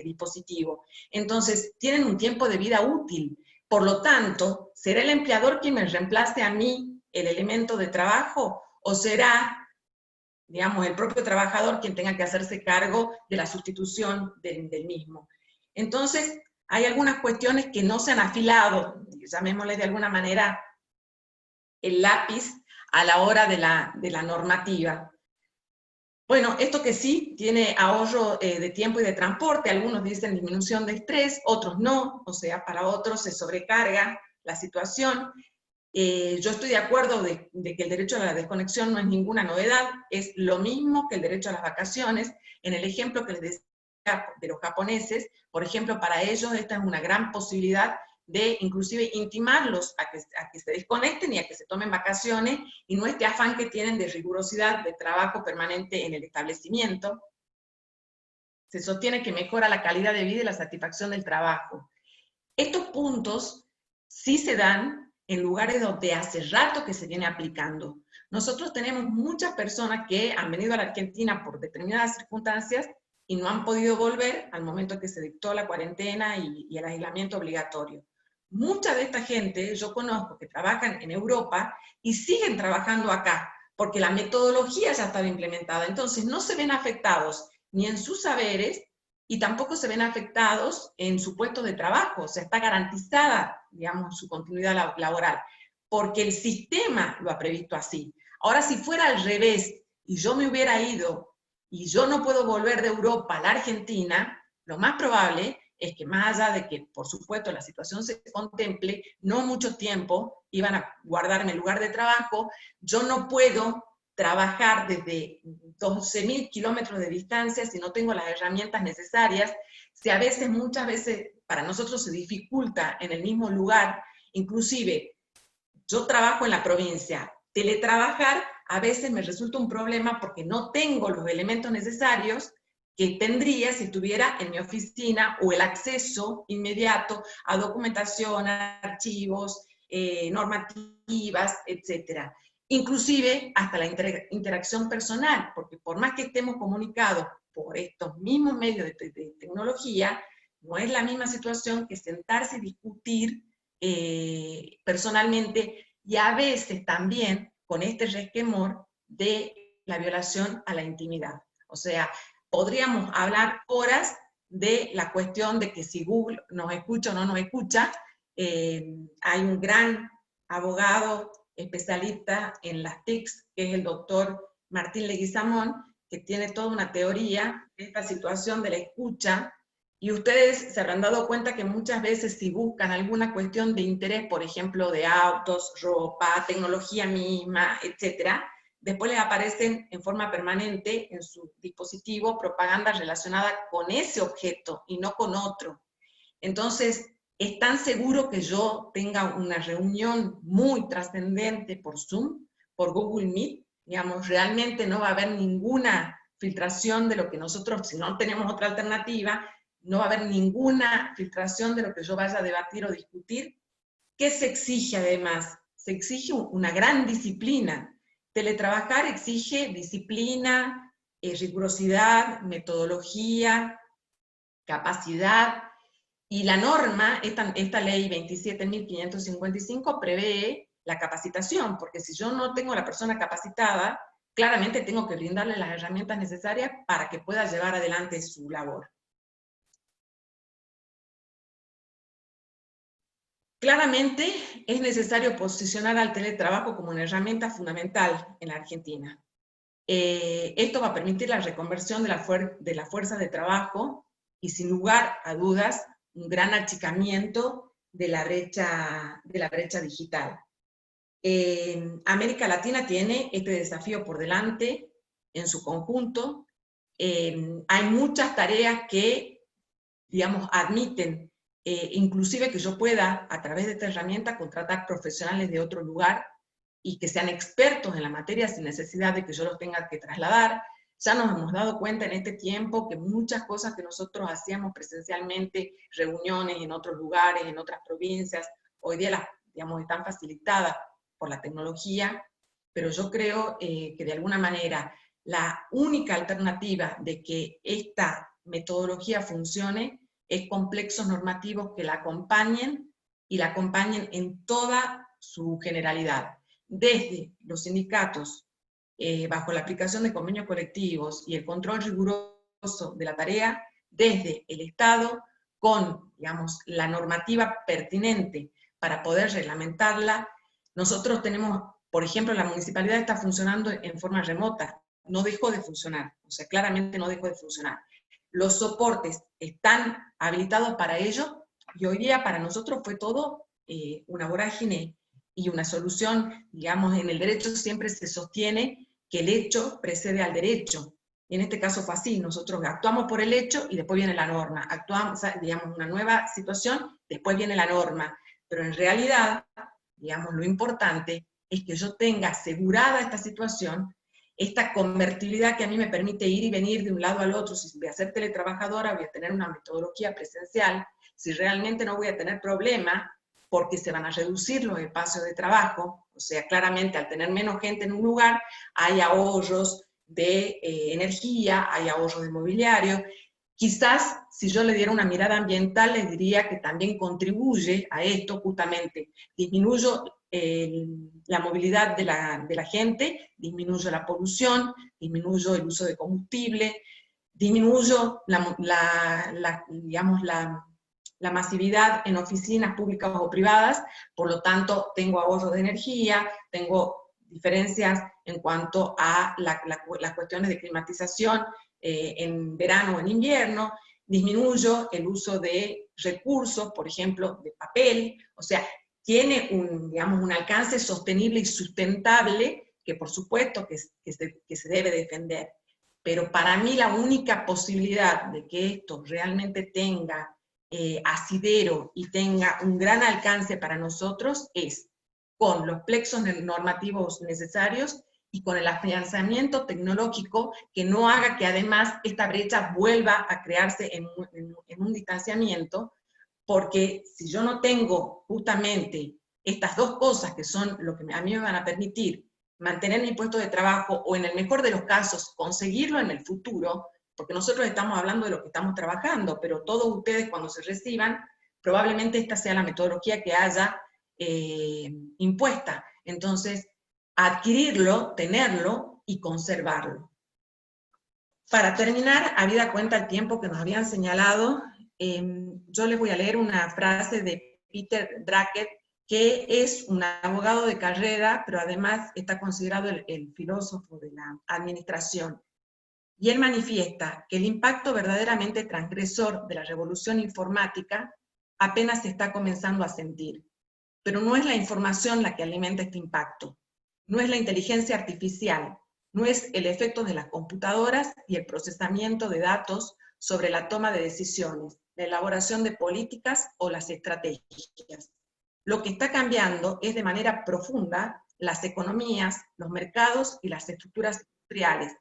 dispositivo. Entonces, tienen un tiempo de vida útil. Por lo tanto, ¿será el empleador quien me reemplace a mí el elemento de trabajo? ¿O será, digamos, el propio trabajador quien tenga que hacerse cargo de la sustitución del mismo? Entonces, hay algunas cuestiones que no se han afilado, llamémosle de alguna manera el lápiz a la hora de la normativa. Bueno, esto que sí tiene ahorro de tiempo y de transporte, algunos dicen disminución de estrés, otros no, o sea, para otros se sobrecarga la situación. Yo estoy de acuerdo de que el derecho a la desconexión no es ninguna novedad, es lo mismo que el derecho a las vacaciones. En el ejemplo que les decía de los japoneses, por ejemplo, para ellos esta es una gran posibilidad de inclusive intimarlos a que se desconecten y a que se tomen vacaciones, y no este afán que tienen de rigurosidad, de trabajo permanente en el establecimiento. Se sostiene que mejora la calidad de vida y la satisfacción del trabajo. Estos puntos sí se dan en lugares donde hace rato que se viene aplicando. Nosotros tenemos muchas personas que han venido a la Argentina por determinadas circunstancias y no han podido volver al momento que se dictó la cuarentena y el aislamiento obligatorio. Mucha de esta gente yo conozco que trabajan en Europa y siguen trabajando acá, porque la metodología ya estaba implementada. Entonces no se ven afectados ni en sus saberes, y tampoco se ven afectados en su puesto de trabajo. O sea, está garantizada, digamos, su continuidad laboral, porque el sistema lo ha previsto así. Ahora, si fuera al revés, y yo me hubiera ido, y yo no puedo volver de Europa a la Argentina, lo más probable es que, más allá de que, por supuesto, la situación se contemple, no mucho tiempo iban a guardarme el lugar de trabajo. Yo no puedo trabajar desde 12.000 kilómetros de distancia si no tengo las herramientas necesarias, si a veces, muchas veces, para nosotros se dificulta en el mismo lugar. Inclusive, yo trabajo en la provincia, teletrabajar a veces me resulta un problema porque no tengo los elementos necesarios que tendría si estuviera en mi oficina, o el acceso inmediato a documentación, a archivos, normativas, etcétera. Inclusive hasta la interacción personal, porque por más que estemos comunicados por estos mismos medios de tecnología, no es la misma situación que sentarse y discutir personalmente, y a veces también con este resquemor de la violación a la intimidad. O sea, podríamos hablar horas de la cuestión de que si Google nos escucha o no nos escucha. Hay un gran abogado especialista en las TICs, que es el doctor Martín Leguizamón, que tiene toda una teoría de esta situación de la escucha, y ustedes se habrán dado cuenta que muchas veces si buscan alguna cuestión de interés, por ejemplo, de autos, ropa, tecnología misma, etcétera, después les aparecen en forma permanente en su dispositivo propaganda relacionada con ese objeto y no con otro. Entonces, es tan seguro que yo tenga una reunión muy trascendente por Zoom, por Google Meet, digamos, realmente no va a haber ninguna filtración de lo que nosotros, si no tenemos otra alternativa, no va a haber ninguna filtración de lo que yo vaya a debatir o discutir. ¿Qué se exige además? Se exige una gran disciplina. Teletrabajar exige disciplina, rigurosidad, metodología, capacidad, y la norma, esta ley 27.555, prevé la capacitación, porque si yo no tengo a la persona capacitada, claramente tengo que brindarle las herramientas necesarias para que pueda llevar adelante su labor. Claramente es necesario posicionar al teletrabajo como una herramienta fundamental en la Argentina. Esto va a permitir la reconversión de la fuerza de trabajo y, sin lugar a dudas, un gran achicamiento de la brecha digital. América Latina tiene este desafío por delante en su conjunto. Hay muchas tareas que, digamos, admiten inclusive que yo pueda, a través de esta herramienta, contratar profesionales de otro lugar y que sean expertos en la materia sin necesidad de que yo los tenga que trasladar. Ya nos hemos dado cuenta en este tiempo que muchas cosas que nosotros hacíamos presencialmente, reuniones en otros lugares, en otras provincias, hoy día digamos, están facilitadas por la tecnología, pero yo creo que de alguna manera la única alternativa de que esta metodología funcione es complejos normativos que la acompañen y la acompañen en toda su generalidad, desde los sindicatos, bajo la aplicación de convenios colectivos y el control riguroso de la tarea, desde el Estado, con, digamos, la normativa pertinente para poder reglamentarla. Nosotros tenemos, por ejemplo, la municipalidad está funcionando en forma remota, no dejó de funcionar, o sea, claramente no dejó de funcionar. Los soportes están habilitados para ello, y hoy día para nosotros fue todo una vorágine y una solución. Digamos, en el derecho siempre se sostiene que el hecho precede al derecho, y en este caso fue así. Nosotros actuamos por el hecho y después viene la norma, actuamos, digamos, una nueva situación, después viene la norma, pero en realidad, digamos, lo importante es que yo tenga asegurada esta situación, esta convertibilidad que a mí me permite ir y venir de un lado al otro. Si voy a ser teletrabajadora, voy a tener una metodología presencial, si realmente no voy a tener problema, porque se van a reducir los espacios de trabajo, o sea, claramente al tener menos gente en un lugar, hay ahorros de energía, hay ahorros de mobiliario. Quizás, si yo le diera una mirada ambiental, les diría que también contribuye a esto justamente. Disminuyo la movilidad de la gente, disminuyo la polución, disminuyo el uso de combustible, disminuyo digamos, la masividad en oficinas públicas o privadas, por lo tanto tengo ahorro de energía, tengo diferencias en cuanto a las cuestiones de climatización en verano o en invierno, disminuyo el uso de recursos, por ejemplo, de papel, o sea, tiene digamos, un alcance sostenible y sustentable que por supuesto que se debe defender. Pero para mí la única posibilidad de que esto realmente tenga asidero y tenga un gran alcance para nosotros es con los plexos normativos necesarios y con el afianzamiento tecnológico que no haga que además esta brecha vuelva a crearse en un distanciamiento, porque si yo no tengo justamente estas dos cosas que son lo que a mí me van a permitir mantener mi puesto de trabajo, o en el mejor de los casos conseguirlo en el futuro, porque nosotros estamos hablando de lo que estamos trabajando, pero todos ustedes cuando se reciban, probablemente esta sea la metodología que haya impuesta. Entonces, adquirirlo, tenerlo y conservarlo. Para terminar, habida cuenta el tiempo que nos habían señalado, yo les voy a leer una frase de Peter Drucker, que es un abogado de carrera, pero además está considerado el filósofo de la administración. Y él manifiesta que el impacto verdaderamente transgresor de la revolución informática apenas se está comenzando a sentir. Pero no es la información la que alimenta este impacto, no es la inteligencia artificial, no es el efecto de las computadoras y el procesamiento de datos sobre la toma de decisiones, la elaboración de políticas o las estrategias. Lo que está cambiando es de manera profunda las economías, los mercados y las estructuras industriales,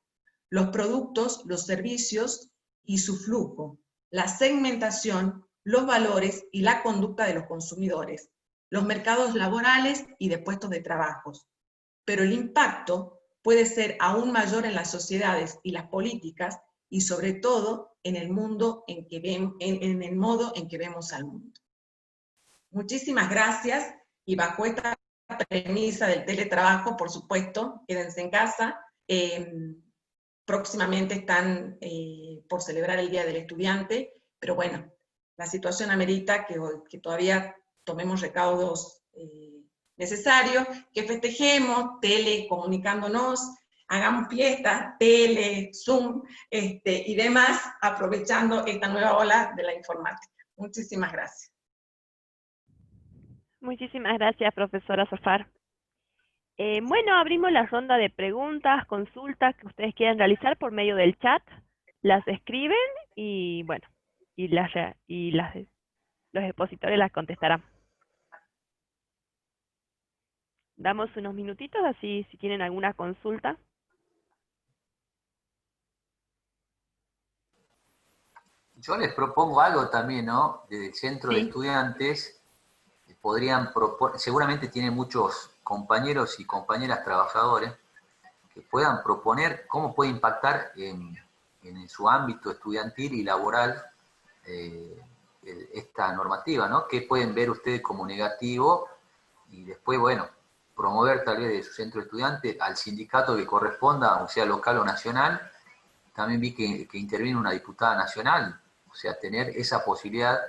los productos, los servicios y su flujo, la segmentación, los valores y la conducta de los consumidores, los mercados laborales y de puestos de trabajo. Pero el impacto puede ser aún mayor en las sociedades y las políticas y sobre todo en el modo en que vemos al mundo. Muchísimas gracias y bajo esta premisa del teletrabajo, por supuesto, quédense en casa. Próximamente están por celebrar el Día del Estudiante, pero bueno, la situación amerita que todavía tomemos recaudos necesarios, que festejemos, telecomunicándonos, hagamos fiestas, tele, Zoom y demás, aprovechando esta nueva ola de la informática. Muchísimas gracias. Muchísimas gracias, profesora Zafar. Bueno, abrimos la ronda de preguntas, consultas que ustedes quieran realizar por medio del chat. Las escriben y bueno, los expositores las contestarán. Damos unos minutitos, así si tienen alguna consulta. Yo les propongo algo también, ¿no? Desde el centro de estudiantes, podrían proponer, seguramente tienen muchos compañeros y compañeras trabajadores, que puedan proponer cómo puede impactar en su ámbito estudiantil y laboral esta normativa, ¿no? ¿Qué pueden ver ustedes como negativo? Y después, bueno, promover tal vez de su centro de estudiantes al sindicato que corresponda, o sea local o nacional. También vi que interviene una diputada nacional, o sea, tener esa posibilidad,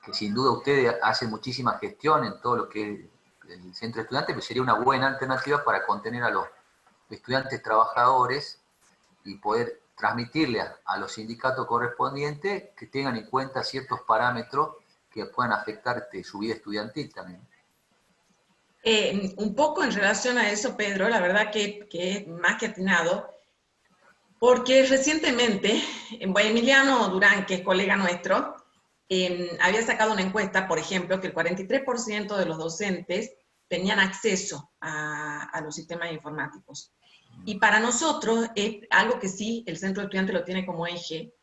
que sin duda ustedes hacen muchísima gestión en todo lo que es el centro de estudiantes, pero sería una buena alternativa para contener a los estudiantes trabajadores y poder transmitirle a los sindicatos correspondientes que tengan en cuenta ciertos parámetros que puedan afectar su vida estudiantil también. Un poco en relación a eso, Pedro, la verdad que es más que atinado, porque recientemente, Emiliano Durán, que es colega nuestro, había sacado una encuesta, por ejemplo, que el 43% de los docentes tenían acceso a los sistemas informáticos. Y para nosotros, algo que sí, el centro de estudiantes lo tiene como eje,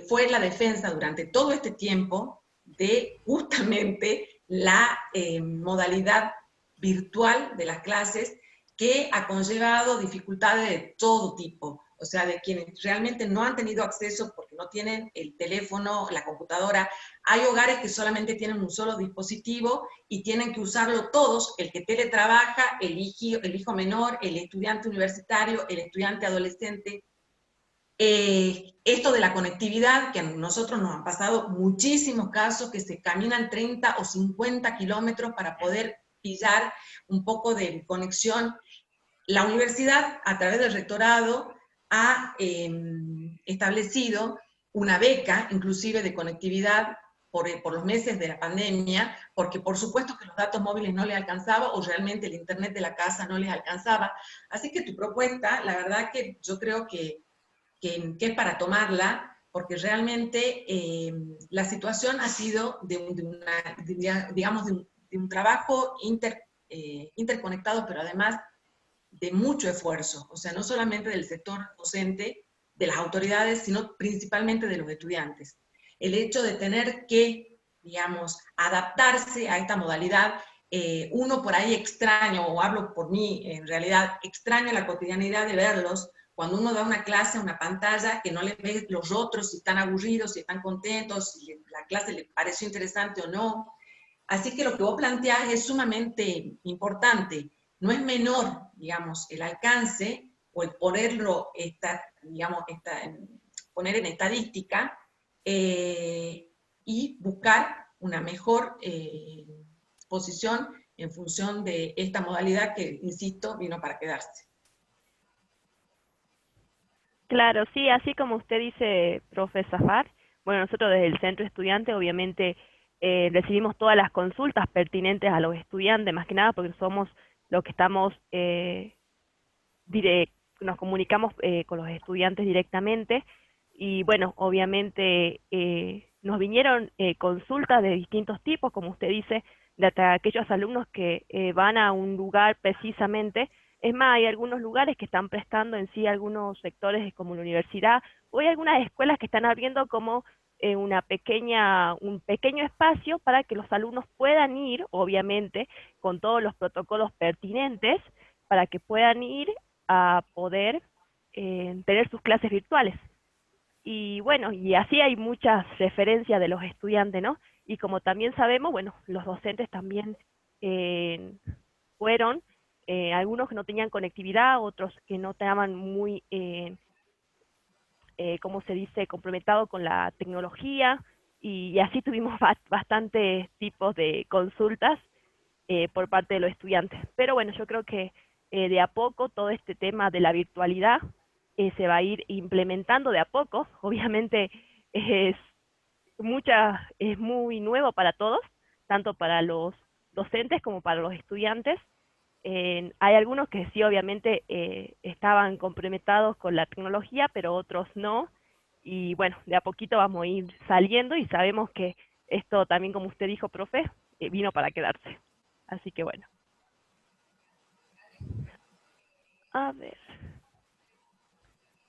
fue la defensa durante todo este tiempo de justamente la modalidad virtual de las clases, que ha conllevado dificultades de todo tipo. O sea, de quienes realmente no han tenido acceso porque no tienen el teléfono, la computadora. Hay hogares que solamente tienen un solo dispositivo y tienen que usarlo todos, el que teletrabaja, el hijo menor, el estudiante universitario, el estudiante adolescente. Esto de la conectividad, que a nosotros nos han pasado muchísimos casos que se caminan 30 o 50 kilómetros para poder pillar un poco de conexión. La universidad, a través del rectorado, ha establecido una beca, inclusive de conectividad, por los meses de la pandemia, porque por supuesto que los datos móviles no les alcanzaba, o realmente el internet de la casa no les alcanzaba. Así que tu propuesta, la verdad que yo creo que es para tomarla, porque realmente la situación ha sido de un trabajo interconectado, pero además de mucho esfuerzo, o sea, no solamente del sector docente, de las autoridades, sino principalmente de los estudiantes. El hecho de tener que, digamos, adaptarse a esta modalidad, uno por ahí extraño, o hablo por mí, en realidad, extraño la cotidianidad de verlos, cuando uno da una clase a una pantalla, que no les ves los rostros, si están aburridos, si están contentos, si la clase les pareció interesante o no. Así que lo que vos planteás es sumamente importante. No es menor, digamos, el alcance o el ponerlo, poner en estadística y buscar una mejor posición en función de esta modalidad que, insisto, vino para quedarse. Claro, sí, así como usted dice, profe Zafar, bueno, nosotros desde el centro estudiante obviamente recibimos todas las consultas pertinentes a los estudiantes, más que nada porque somos los que estamos, nos comunicamos con los estudiantes directamente y bueno, obviamente nos vinieron consultas de distintos tipos, como usted dice, de aquellos alumnos que van a un lugar precisamente. Es más, hay algunos lugares que están prestando en sí algunos sectores como la universidad, o hay algunas escuelas que están abriendo como un pequeño espacio para que los alumnos puedan ir, obviamente, con todos los protocolos pertinentes, para que puedan ir a poder tener sus clases virtuales. Y bueno, y así hay muchas referencias de los estudiantes, ¿no? Y como también sabemos, bueno, los docentes también fueron algunos que no tenían conectividad, otros que no estaban muy, ¿cómo se dice?, comprometidos con la tecnología, y así tuvimos bastantes tipos de consultas por parte de los estudiantes. Pero bueno, yo creo que de a poco todo este tema de la virtualidad se va a ir implementando de a poco. Obviamente es muy nuevo para todos, tanto para los docentes como para los estudiantes. Hay algunos que sí, obviamente, estaban comprometidos con la tecnología, pero otros no. Y bueno, de a poquito vamos a ir saliendo y sabemos que esto también, como usted dijo, profe, vino para quedarse. Así que bueno. A ver.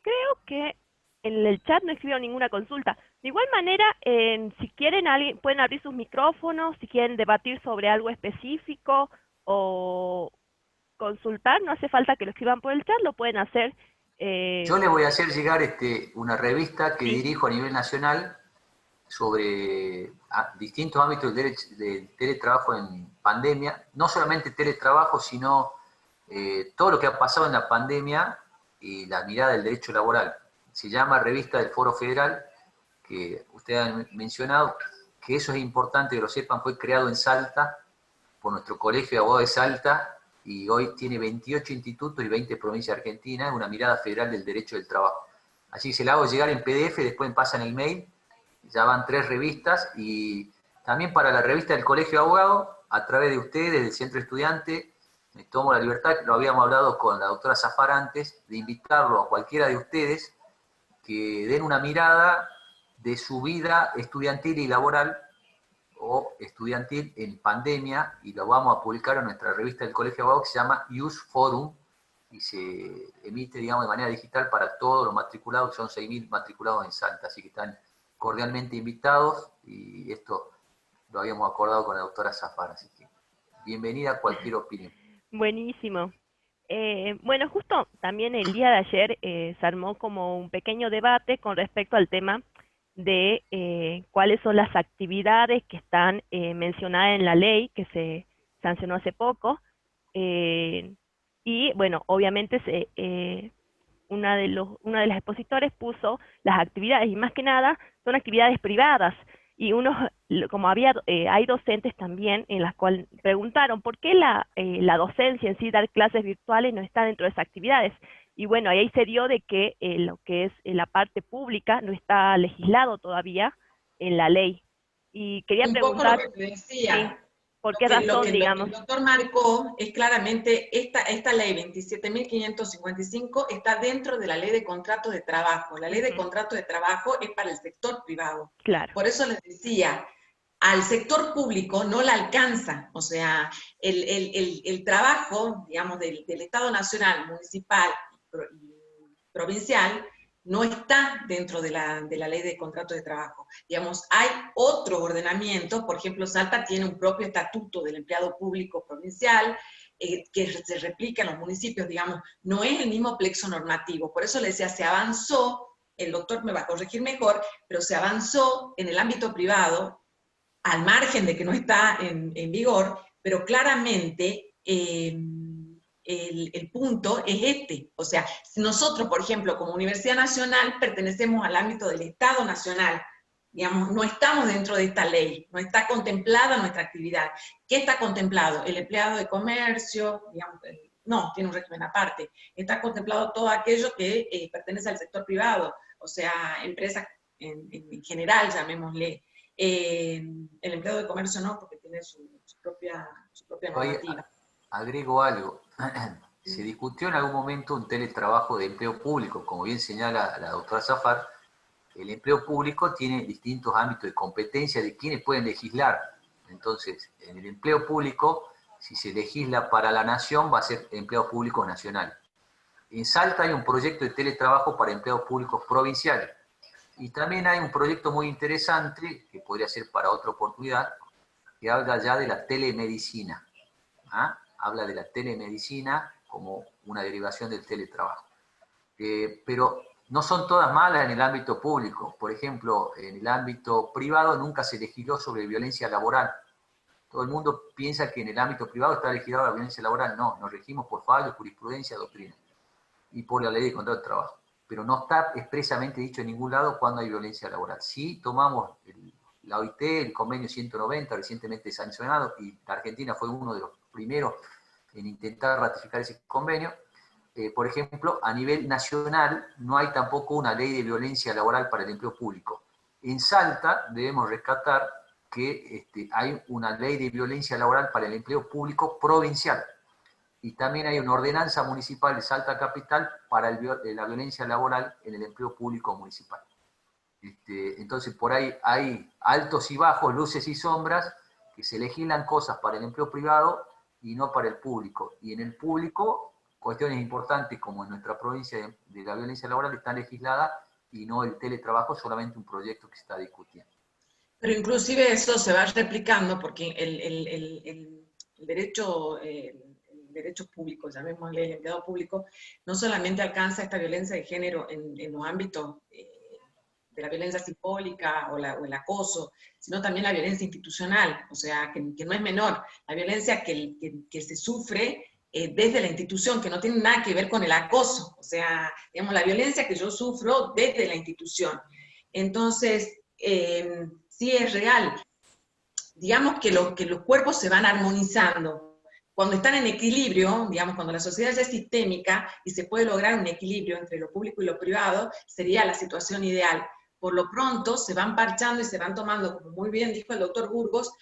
Creo que en el chat no escribieron ninguna consulta. De igual manera, si quieren, pueden abrir sus micrófonos, si quieren debatir sobre algo específico o consultar, no hace falta que lo escriban por el chat, lo pueden hacer. Yo les voy a hacer llegar una revista que Sí. dirijo a nivel nacional sobre distintos ámbitos del teletrabajo en pandemia, no solamente teletrabajo, sino todo lo que ha pasado en la pandemia y la mirada del derecho laboral. Se llama Revista del Foro Federal, que ustedes han mencionado, que eso es importante que lo sepan, fue creado en Salta, por nuestro Colegio de Abogados de Salta, y hoy tiene 28 institutos y 20 provincias argentinas, una mirada federal del derecho del trabajo. Así que se la hago llegar en PDF, después me pasan el mail, ya van 3 revistas, y también para la revista del Colegio de Abogados, a través de ustedes, del Centro Estudiante, me tomo la libertad, lo habíamos hablado con la doctora Zafar antes, de invitarlo a cualquiera de ustedes que den una mirada de su vida estudiantil y laboral o estudiantil en pandemia, y lo vamos a publicar en nuestra revista del Colegio de Abogados que se llama Youth Forum, y se emite, digamos, de manera digital para todos los matriculados, que son 6.000 matriculados en Salta, así que están cordialmente invitados, y esto lo habíamos acordado con la doctora Zafar, así que bienvenida a cualquier opinión. Buenísimo. Bueno, justo también el día de ayer se armó como un pequeño debate con respecto al tema de cuáles son las actividades que están mencionadas en la ley que se sancionó hace poco. Y bueno, obviamente una de las expositores puso las actividades, y más que nada son actividades privadas. Y como hay docentes también en las cuales preguntaron por qué la docencia en sí, dar clases virtuales, no está dentro de esas actividades. Y bueno, ahí se dio de que lo que es la parte pública no está legislado todavía en la ley. Y quería preguntar, Un poco lo que te decía. Sí, ¿por qué razón, Lo que digamos? el doctor marcó es claramente esta ley 27.555 está dentro de la ley de contratos de trabajo. La ley de contratos de trabajo es para el sector privado. Claro. Por eso les decía, al sector público no la alcanza. O sea, el trabajo, digamos, del Estado Nacional, municipal y provincial, no está dentro de la ley de contratos de trabajo. Digamos, hay otro ordenamiento, por ejemplo, Salta tiene un propio estatuto del empleado público provincial, que se replica en los municipios, digamos, no es el mismo plexo normativo. Por eso le decía, se avanzó, el doctor me va a corregir mejor, pero se avanzó en el ámbito privado, al margen de que no está en vigor, pero claramente el punto es este. O sea, si nosotros, por ejemplo, como Universidad Nacional, pertenecemos al ámbito del Estado Nacional, digamos, no estamos dentro de esta ley, no está contemplada nuestra actividad. ¿Qué está contemplado? El empleado de comercio, digamos, no, tiene un régimen aparte. Está contemplado todo aquello que pertenece al sector privado, o sea, empresas en general, llamémosle. El empleado de comercio no, porque tiene su propia normativa. Agrego algo. Se discutió en algún momento un teletrabajo de empleo público. Como bien señala la doctora Zafar, el empleo público tiene distintos ámbitos de competencia de quienes pueden legislar. Entonces, en el empleo público, si se legisla para la nación, va a ser empleo público nacional. En Salta hay un proyecto de teletrabajo para empleados públicos provinciales. Y también hay un proyecto muy interesante, que podría ser para otra oportunidad, que habla ya de la telemedicina. ¿Ah? Habla de la telemedicina como una derivación del teletrabajo. Pero no son todas malas en el ámbito público. Por ejemplo, en el ámbito privado nunca se legisló sobre violencia laboral. Todo el mundo piensa que en el ámbito privado está legislada la violencia laboral. No, nos regimos por fallos, jurisprudencia, doctrina y por la ley de contrato de trabajo. Pero no está expresamente dicho en ningún lado cuando hay violencia laboral. Sí tomamos la OIT, el convenio 190, recientemente sancionado, y la Argentina fue uno de los primeros en intentar ratificar ese convenio. Por ejemplo, a nivel nacional no hay tampoco una ley de violencia laboral para el empleo público. En Salta debemos rescatar que hay una ley de violencia laboral para el empleo público provincial. Y también hay una ordenanza municipal de Salta Capital para la violencia laboral en el empleo público municipal. Entonces, por ahí hay altos y bajos, luces y sombras, que se legislan cosas para el empleo privado y no para el público. Y en el público, cuestiones importantes como en nuestra provincia de la violencia laboral están legisladas y no el teletrabajo, solamente un proyecto que se está discutiendo. Pero inclusive eso se va replicando porque el derecho público, llamémosle el empleado público, no solamente alcanza esta violencia de género en los ámbitos de la violencia simbólica o el acoso, sino también la violencia institucional, o sea, que no es menor, la violencia que se sufre desde la institución, que no tiene nada que ver con el acoso, o sea, digamos, la violencia que yo sufro desde la institución. Entonces, sí es real. Digamos que los cuerpos se van armonizando. Cuando están en equilibrio, digamos, cuando la sociedad ya es sistémica y se puede lograr un equilibrio entre lo público y lo privado, sería la situación ideal. Por lo pronto se van parchando y se van tomando, como muy bien dijo el doctor Burgos,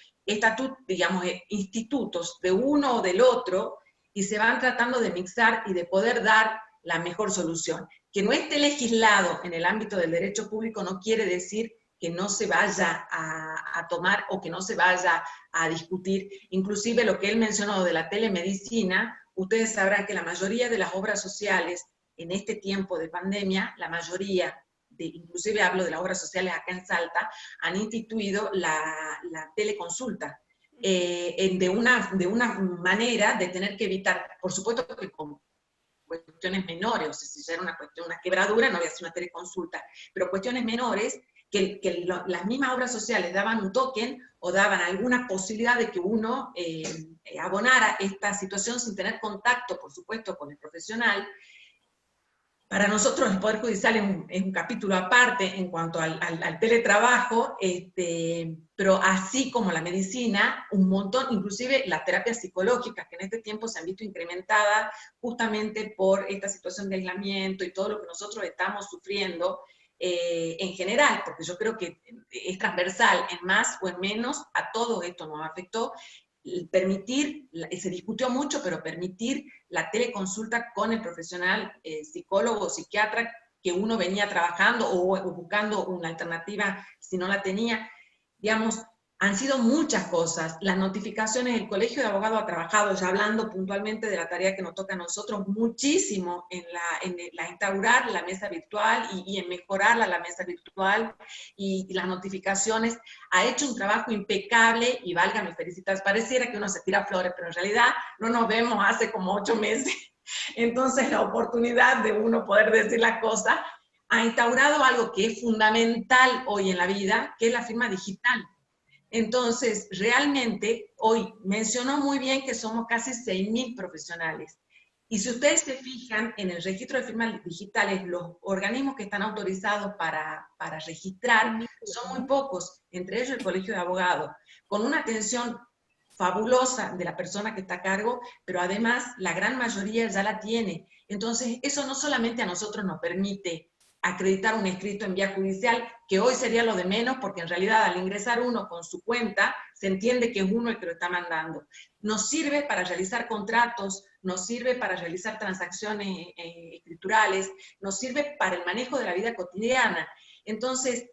institutos de uno o del otro, y se van tratando de mixar y de poder dar la mejor solución. Que no esté legislado en el ámbito del derecho público no quiere decir que no se vaya a tomar o que no se vaya a discutir. Inclusive lo que él mencionó de la telemedicina, ustedes sabrán que la mayoría de las obras sociales en este tiempo de pandemia, la mayoría, inclusive hablo de las obras sociales acá en Salta, han instituido la teleconsulta. De una manera de tener que evitar, por supuesto que con cuestiones menores, o sea, si ya era una quebradura, no había sido una teleconsulta, pero cuestiones menores, que las mismas obras sociales daban un token o daban alguna posibilidad de que uno abonara esta situación sin tener contacto, por supuesto, con el profesional. Para nosotros el Poder Judicial es un capítulo aparte en cuanto al teletrabajo, pero así como la medicina, un montón, inclusive las terapias psicológicas, que en este tiempo se han visto incrementadas justamente por esta situación de aislamiento y todo lo que nosotros estamos sufriendo, en general, porque yo creo que es transversal, en más o en menos, a todo esto nos afectó. Permitir, se discutió mucho, pero permitir la teleconsulta con el profesional psicólogo o psiquiatra que uno venía trabajando o buscando una alternativa si no la tenía, digamos, han sido muchas cosas. Las notificaciones, el Colegio de Abogados ha trabajado, ya hablando puntualmente de la tarea que nos toca a nosotros, muchísimo en instaurar la mesa virtual y en mejorar la mesa virtual y las notificaciones. Ha hecho un trabajo impecable y válgame felicitar. Pareciera que uno se tira flores, pero en realidad no nos vemos hace como 8 meses. Entonces la oportunidad de uno poder decir las cosas ha instaurado algo que es fundamental hoy en la vida, que es la firma digital. Entonces, realmente, hoy mencionó muy bien que somos casi 6.000 profesionales. Y si ustedes se fijan en el registro de firmas digitales, los organismos que están autorizados para registrar son muy pocos, entre ellos el Colegio de Abogados, con una atención fabulosa de la persona que está a cargo, pero además la gran mayoría ya la tiene. Entonces, eso no solamente a nosotros nos permite acreditar un escrito en vía judicial, que hoy sería lo de menos, porque en realidad al ingresar uno con su cuenta, se entiende que es uno el que lo está mandando. Nos sirve para realizar contratos, nos sirve para realizar transacciones escriturales, nos sirve para el manejo de la vida cotidiana. Entonces,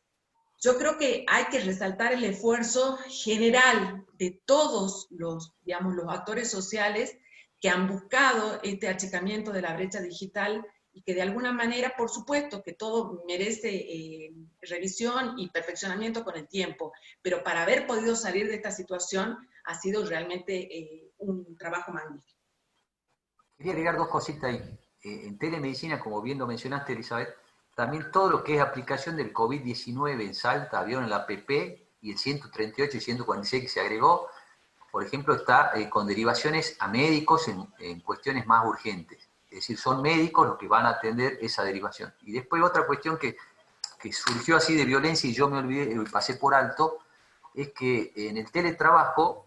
yo creo que hay que resaltar el esfuerzo general de todos los, digamos, los actores sociales que han buscado este achicamiento de la brecha digital y que de alguna manera, por supuesto, que todo merece revisión y perfeccionamiento con el tiempo, pero para haber podido salir de esta situación ha sido realmente un trabajo magnífico. Quería agregar dos cositas ahí. En telemedicina, como bien lo mencionaste, Elizabeth, también todo lo que es aplicación del COVID-19 en Salta, vieron el APP y el 138 y 146 que se agregó, por ejemplo, está con derivaciones a médicos en cuestiones más urgentes. Es decir, son médicos los que van a atender esa derivación. Y después otra cuestión que surgió así de violencia y yo me olvidé, pasé por alto, es que en el teletrabajo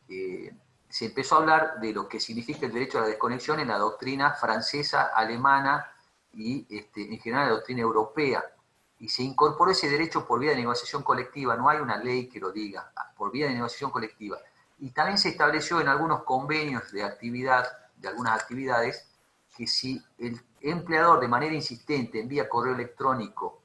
se empezó a hablar de lo que significa el derecho a la desconexión en la doctrina francesa, alemana y en general la doctrina europea. Y se incorporó ese derecho por vía de negociación colectiva, no hay una ley que lo diga, por vía de negociación colectiva. Y también se estableció en algunos convenios de actividad, de algunas actividades, que si el empleador de manera insistente envía correo electrónico,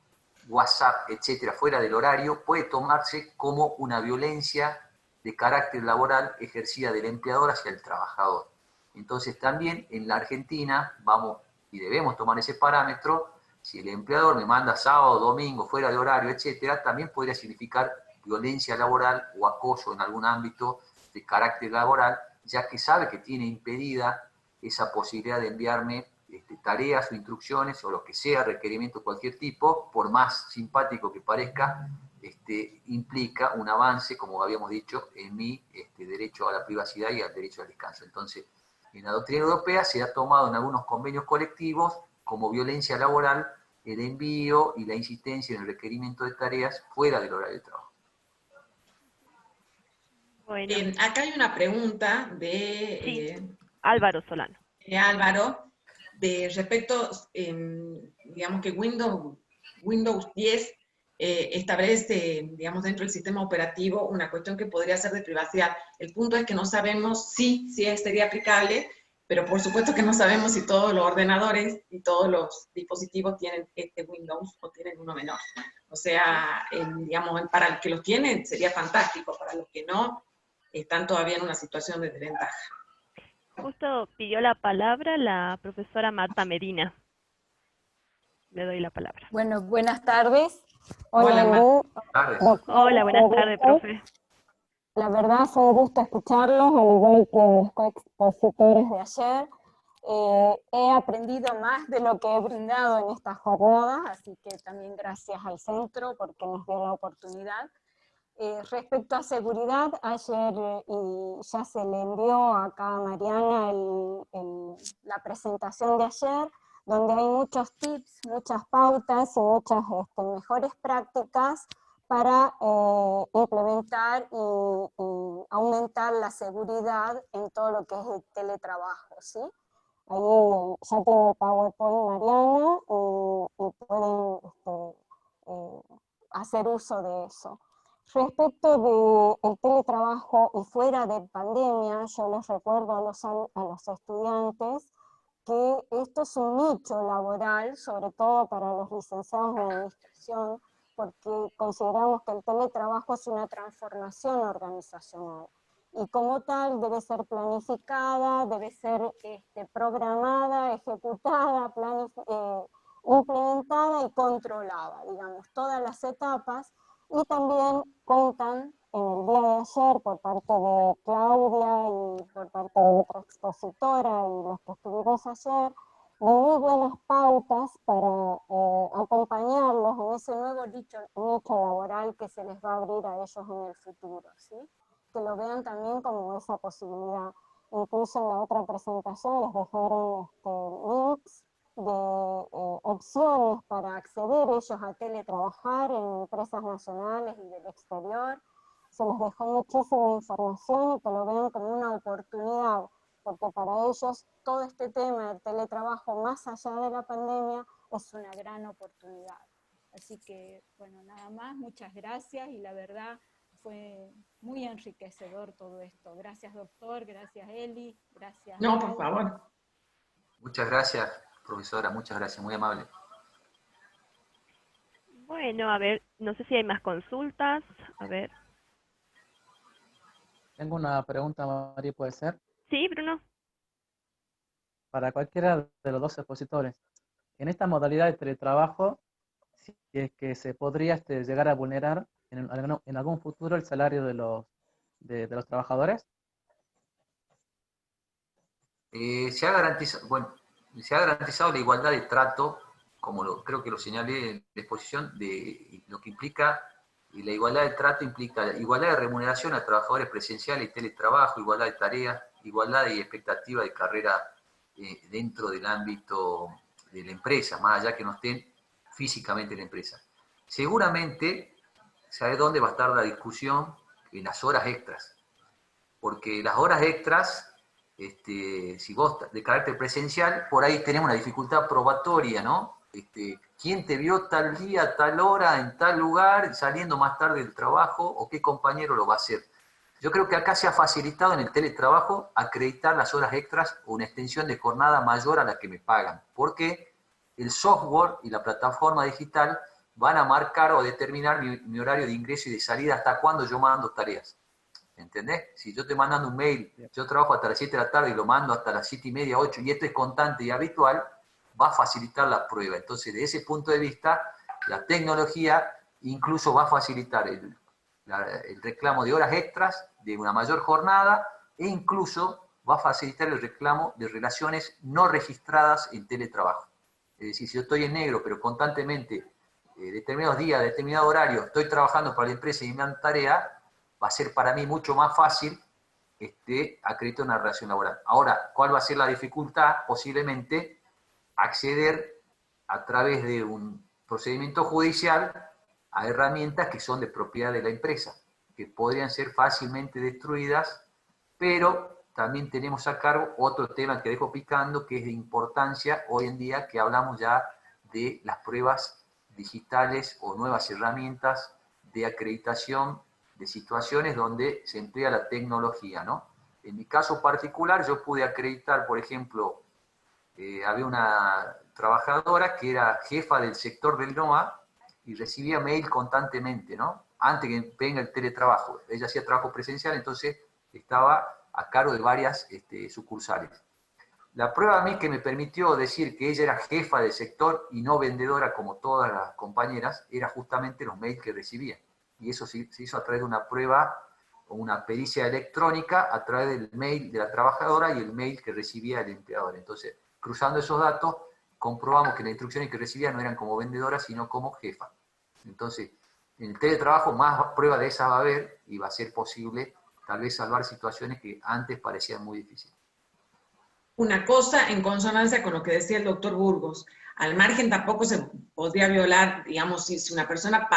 WhatsApp, etcétera, fuera del horario, puede tomarse como una violencia de carácter laboral ejercida del empleador hacia el trabajador. Entonces también en la Argentina vamos y debemos tomar ese parámetro. Si el empleador me manda sábado, domingo, fuera de horario, etcétera, también podría significar violencia laboral o acoso en algún ámbito de carácter laboral, ya que sabe que tiene impedida esa posibilidad de enviarme tareas o instrucciones o lo que sea, requerimiento de cualquier tipo, por más simpático que parezca, implica un avance, como habíamos dicho, en mi derecho a la privacidad y al derecho al descanso. Entonces, en la doctrina europea se ha tomado en algunos convenios colectivos como violencia laboral el envío y la insistencia en el requerimiento de tareas fuera del horario de trabajo. Bueno, Acá hay una pregunta de, sí, Álvaro Solano. Álvaro, de respecto, digamos que Windows 10 establece, digamos, dentro del sistema operativo una cuestión que podría ser de privacidad. El punto es que no sabemos si sería aplicable, pero por supuesto que no sabemos si todos los ordenadores y todos los dispositivos tienen este Windows o tienen uno menor. O sea, digamos, para los que los tienen sería fantástico, para los que no, están todavía en una situación de desventaja. Justo pidió la palabra la profesora Marta Medina. Le doy la palabra. Bueno, buenas tardes. Hola, Doctor, Hola, buenas tardes, profe. La verdad fue un gusto escucharlos, al igual que los coexpositores de ayer. He aprendido más de lo que he brindado en esta jornada, así que también gracias al centro porque nos dio la oportunidad. Respecto a seguridad, ayer ya se le envió acá a Mariana la presentación de ayer, donde hay muchos tips, muchas pautas y muchas mejores prácticas para implementar y aumentar la seguridad en todo lo que es el teletrabajo, ¿sí? Ahí ya tiene el PowerPoint Mariana y pueden hacer uso de eso. Respecto del teletrabajo y fuera de pandemia, yo les recuerdo a los estudiantes que esto es un nicho laboral, sobre todo para los licenciados en administración, porque consideramos que el teletrabajo es una transformación organizacional y como tal debe ser planificada, debe ser programada, ejecutada, implementada y controlada, digamos, todas las etapas. Y también contan en el día de ayer por parte de Claudia y por parte de otra expositora y los que estuvimos ayer, de muy buenas pautas para acompañarlos en ese nuevo nicho laboral que se les va a abrir a ellos en el futuro, ¿sí? Que lo vean también como esa posibilidad. incluso en la otra presentación les dejaron links de opciones para acceder ellos a teletrabajar en empresas nacionales y del exterior. Se les dejó muchísima información y que lo vean como una oportunidad, porque para ellos todo este tema del teletrabajo, más allá de la pandemia, es una gran oportunidad. Así que, bueno, nada más, muchas gracias, y la verdad fue muy enriquecedor todo esto. Gracias, doctor, gracias, Eli, gracias. No, por favor. Muchas gracias, profesora, muchas gracias, muy amable. Bueno, a ver, no sé si hay más consultas. A ver. Tengo una pregunta, María, ¿puede ser? Sí, Bruno. Para cualquiera de los dos expositores. En esta modalidad de teletrabajo, si es que se podría llegar a vulnerar en algún futuro el salario de los trabajadores. Se ha garantizado la igualdad de trato, como creo que lo señalé en la exposición, de lo que implica, y la igualdad de trato implica igualdad de remuneración a trabajadores presenciales y teletrabajo, igualdad de tareas, igualdad y expectativa de carrera dentro del ámbito de la empresa, más allá que no estén físicamente en la empresa. Seguramente, ¿sabe dónde va a estar la discusión? En las horas extras. Porque las horas extras, si vos de carácter presencial, por ahí tenemos una dificultad probatoria, ¿no? ¿Quién te vio tal día, tal hora, en tal lugar, saliendo más tarde del trabajo, o qué compañero lo va a hacer? Yo creo que acá se ha facilitado en el teletrabajo acreditar las horas extras o una extensión de jornada mayor a la que me pagan, porque el software y la plataforma digital van a marcar o determinar mi horario de ingreso y de salida, hasta cuándo yo mando tareas. ¿Entendés? Si yo estoy mandando un mail, yo trabajo hasta las 7 de la tarde y lo mando hasta las 7 y media, 8, y esto es constante y habitual, va a facilitar la prueba. Entonces, desde ese punto de vista, la tecnología incluso va a facilitar el reclamo de horas extras, de una mayor jornada, e incluso va a facilitar el reclamo de relaciones no registradas en teletrabajo. Es decir, si yo estoy en negro, pero constantemente, determinados días, determinado horario, estoy trabajando para la empresa y me dan tarea, va a ser para mí mucho más fácil acreditar una relación laboral. Ahora, ¿cuál va a ser la dificultad? Posiblemente acceder a través de un procedimiento judicial a herramientas que son de propiedad de la empresa, que podrían ser fácilmente destruidas, pero también tenemos a cargo otro tema que dejo picando, que es de importancia hoy en día, que hablamos ya de las pruebas digitales o nuevas herramientas de acreditación de situaciones donde se emplea la tecnología, ¿no? En mi caso particular, yo pude acreditar, por ejemplo, había una trabajadora que era jefa del sector del NOA y recibía mail constantemente, ¿no? Antes que venga el teletrabajo. Ella hacía trabajo presencial, entonces estaba a cargo de varias sucursales. La prueba a mí que me permitió decir que ella era jefa del sector y no vendedora como todas las compañeras, era justamente los mails que recibía. Y eso se hizo a través de una prueba o una pericia electrónica a través del mail de la trabajadora y el mail que recibía el empleador. Entonces, cruzando esos datos, comprobamos que las instrucciones que recibía no eran como vendedora, sino como jefa. Entonces, en el teletrabajo más pruebas de esas va a haber y va a ser posible tal vez salvar situaciones que antes parecían muy difíciles. Una cosa en consonancia con lo que decía el doctor Burgos. Al margen tampoco se podría violar, digamos, si una persona,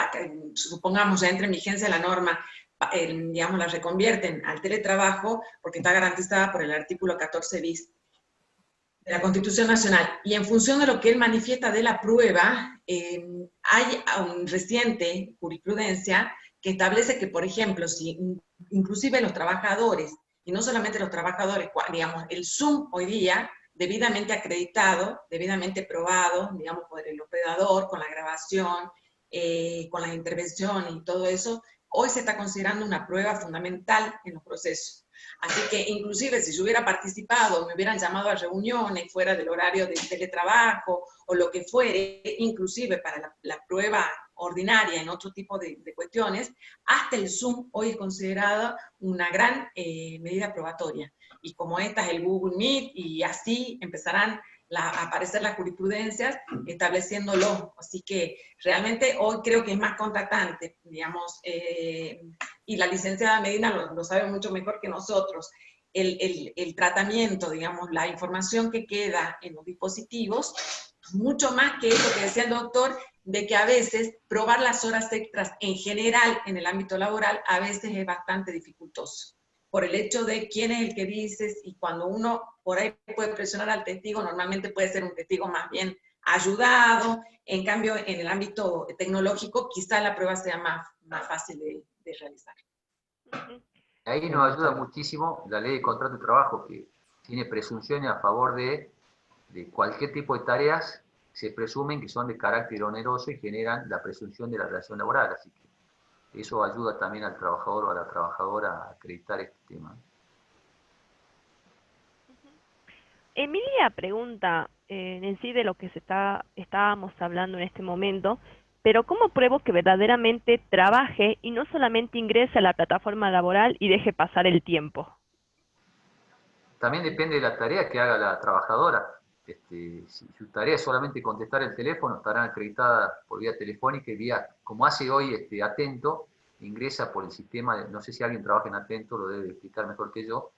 supongamos, ya entra en vigencia la norma, digamos, la reconvierten al teletrabajo porque está garantizada por el artículo 14 bis de la Constitución Nacional. Y en función de lo que él manifiesta de la prueba, hay un reciente jurisprudencia que establece que, por ejemplo, si inclusive los trabajadores, y no solamente los trabajadores, digamos, el Zoom hoy día, debidamente acreditado, debidamente probado, digamos, por el operador, con la grabación, con las intervenciones y todo eso, hoy se está considerando una prueba fundamental en los procesos. Así que inclusive si yo hubiera participado, me hubieran llamado a reuniones fuera del horario de teletrabajo o lo que fuere, inclusive para la prueba ordinaria en otro tipo de cuestiones, hasta el Zoom hoy es considerada una gran medida probatoria. Y como esta es el Google Meet, y así empezarán a aparecer las jurisprudencias estableciéndolo. Así que realmente hoy creo que es más contrastante, digamos, y la licenciada Medina lo sabe mucho mejor que nosotros. el tratamiento, digamos, la información que queda en los dispositivos, mucho más que eso que decía el doctor, de que a veces probar las horas extras en general en el ámbito laboral a veces es bastante dificultoso, por el hecho de quién es el que dices, y cuando uno por ahí puede presionar al testigo, normalmente puede ser un testigo más bien ayudado. En cambio, en el ámbito tecnológico, quizá la prueba sea más fácil de realizar. Ahí nos ayuda muchísimo la ley de contrato de trabajo, que tiene presunciones a favor de cualquier tipo de tareas, se presumen que son de carácter oneroso y generan la presunción de la relación laboral. Así que eso ayuda también al trabajador o a la trabajadora a acreditar este tema. Emilia pregunta en sí de lo que estábamos hablando en este momento, pero ¿cómo pruebo que verdaderamente trabaje y no solamente ingrese a la plataforma laboral y deje pasar el tiempo? También depende de la tarea que haga la trabajadora. Si su tarea es solamente contestar el teléfono, estarán acreditadas por vía telefónica y vía, como hace hoy Atento, ingresa por el sistema, no sé si alguien trabaja en Atento, lo debe explicar mejor que yo,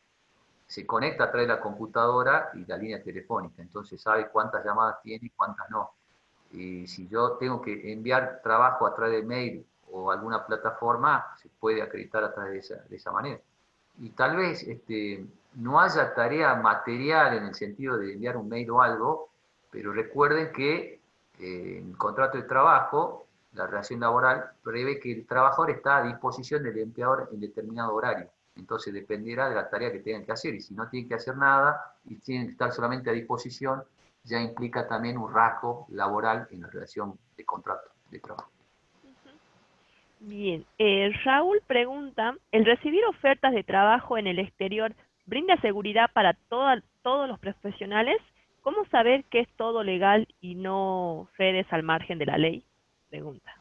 se conecta a través de la computadora y la línea telefónica, entonces sabe cuántas llamadas tiene y cuántas no. Y si yo tengo que enviar trabajo a través de mail o alguna plataforma, se puede acreditar a través de esa manera. Y tal vez no haya tarea material en el sentido de enviar un mail o algo, pero recuerden que en el contrato de trabajo, la relación laboral prevé que el trabajador está a disposición del empleador en determinado horario. Entonces dependerá de la tarea que tengan que hacer, y si no tienen que hacer nada y tienen que estar solamente a disposición, ya implica también un rasgo laboral en la relación de contrato de trabajo. Bien, Raúl pregunta, ¿el recibir ofertas de trabajo en el exterior brinda seguridad para todos los profesionales? ¿Cómo saber que es todo legal y no redes al margen de la ley? Pregunta.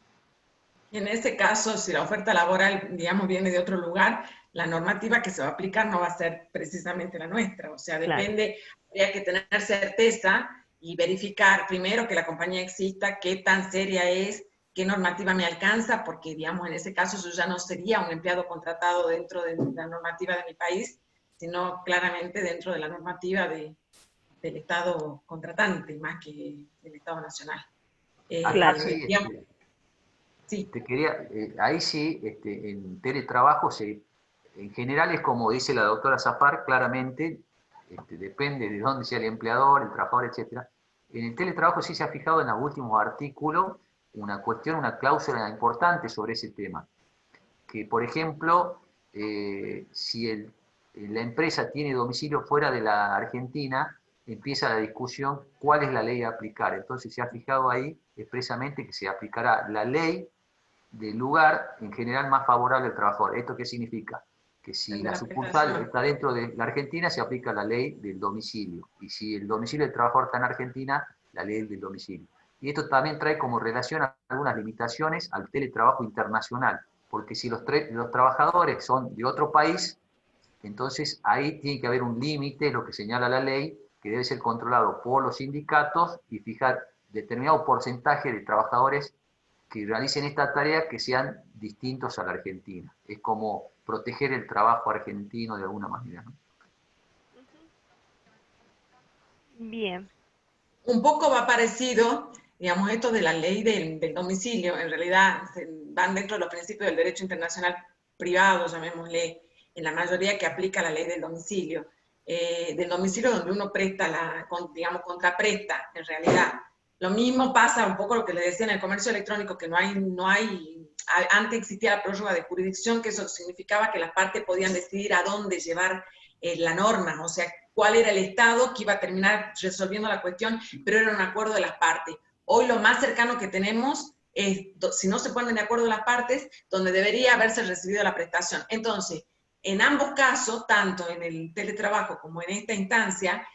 En ese caso, si la oferta laboral, digamos, viene de otro lugar, la normativa que se va a aplicar no va a ser precisamente la nuestra. O sea, depende, habría que tener certeza y verificar primero que la compañía exista, qué tan seria es, qué normativa me alcanza, porque, digamos, en ese caso yo ya no sería un empleado contratado dentro de la normativa de mi país, sino claramente dentro de la normativa del Estado contratante, más que del Estado nacional. Acá sí, Digamos, sí. ahí sí, en teletrabajo, en general es como dice la doctora Zafar, claramente, depende de dónde sea el empleador, el trabajador, etc. En el teletrabajo sí se ha fijado en los últimos artículos una cuestión, una cláusula importante sobre ese tema. Que, por ejemplo, si la empresa tiene domicilio fuera de la Argentina, empieza la discusión cuál es la ley a aplicar. Entonces se ha fijado ahí expresamente que se aplicará la ley del lugar en general más favorable al trabajador. ¿Esto qué significa? Que si la sucursal está dentro de la Argentina, se aplica la ley del domicilio. Y si el domicilio del trabajador está en Argentina, la ley del domicilio. Y esto también trae como relación algunas limitaciones al teletrabajo internacional, porque si los trabajadores son de otro país, entonces ahí tiene que haber un límite, lo que señala la ley, que debe ser controlado por los sindicatos y fijar determinado porcentaje de trabajadores que realicen esta tarea que sean distintos a la Argentina. Es como proteger el trabajo argentino de alguna manera, ¿no? Bien. Un poco va parecido, digamos, esto de la ley del domicilio, en realidad van dentro de los principios del derecho internacional privado, llamémosle, en la mayoría que aplica la ley del domicilio donde uno presta, digamos, contrapresta, en realidad. Lo mismo pasa un poco lo que le decía en el comercio electrónico, que antes existía la prórroga de jurisdicción, que eso significaba que las partes podían decidir a dónde llevar la norma, o sea, cuál era el Estado que iba a terminar resolviendo la cuestión, pero era un acuerdo de las partes. Hoy lo más cercano que tenemos es, si no se ponen de acuerdo las partes, donde debería haberse recibido la prestación. Entonces, en ambos casos, tanto en el teletrabajo como en esta instancia,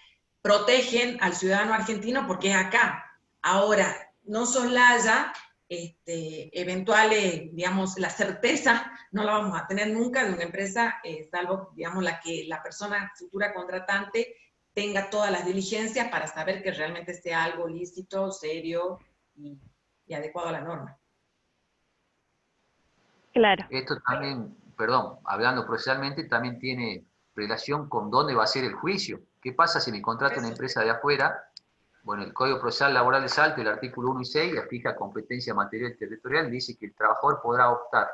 protegen al ciudadano argentino porque es acá. Ahora, no soslaya eventuales, digamos, la certeza no la vamos a tener nunca de una empresa, salvo, digamos, la persona futura contratante tenga todas las diligencias para saber que realmente sea algo lícito, serio y adecuado a la norma. Claro. Esto también, perdón, hablando procesalmente, también tiene relación con dónde va a ser el juicio. ¿Qué pasa si me contrata una empresa de afuera? Bueno, el Código Procesal Laboral de Salto, el artículo 1 y 6, fija competencia material y territorial, dice que el trabajador podrá optar